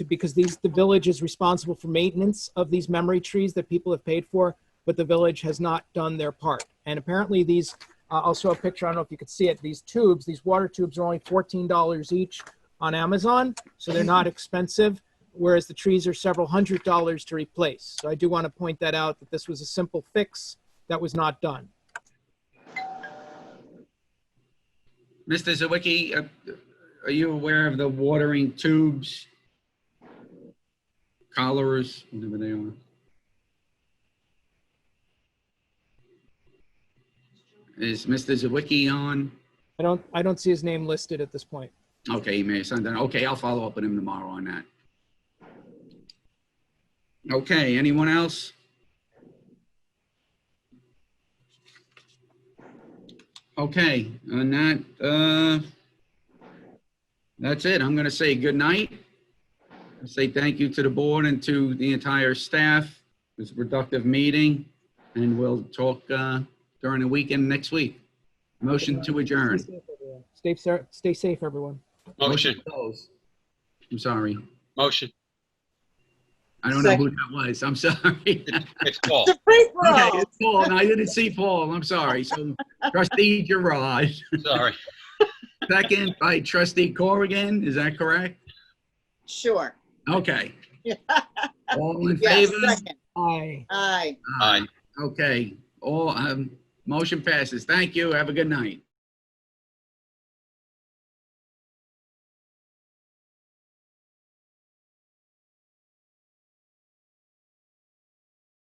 because the village is responsible for maintenance of these memory trees that people have paid for, but the village has not done their part. And apparently these, I'll show a picture, I don't know if you could see it, these water tubes are only $14 each on Amazon, so they're not expensive, whereas the trees are several $100s to replace. So I do want to point that out, that this was a simple fix that was not done. Mr. Sawicki, are you aware of the watering tubes, collars, whatever they are? Is Mr. Sawicki on? I don't see his name listed at this point. Okay, he may have sent that. Okay, I'll follow up with him tomorrow on that. Okay, anyone else? Okay, on that, that's it. I'm going to say good night. I say thank you to the board and to the entire staff. It was a productive meeting, and we'll talk during the weekend next week. Motion to adjourn. Stay safe, everyone. Motion. I'm sorry. Motion. I don't know who that was. I'm sorry. It's Paul. It's a free for Okay, all. it's Paul. And I didn't see Paul. I'm sorry. So Trustee Girard. Sorry. Second by Trustee Corrigan. Is that correct? Sure. Okay. All in Yes, favor? second. Aye. Aye. Aye. Okay. All motion passes. Thank you. Have a good night.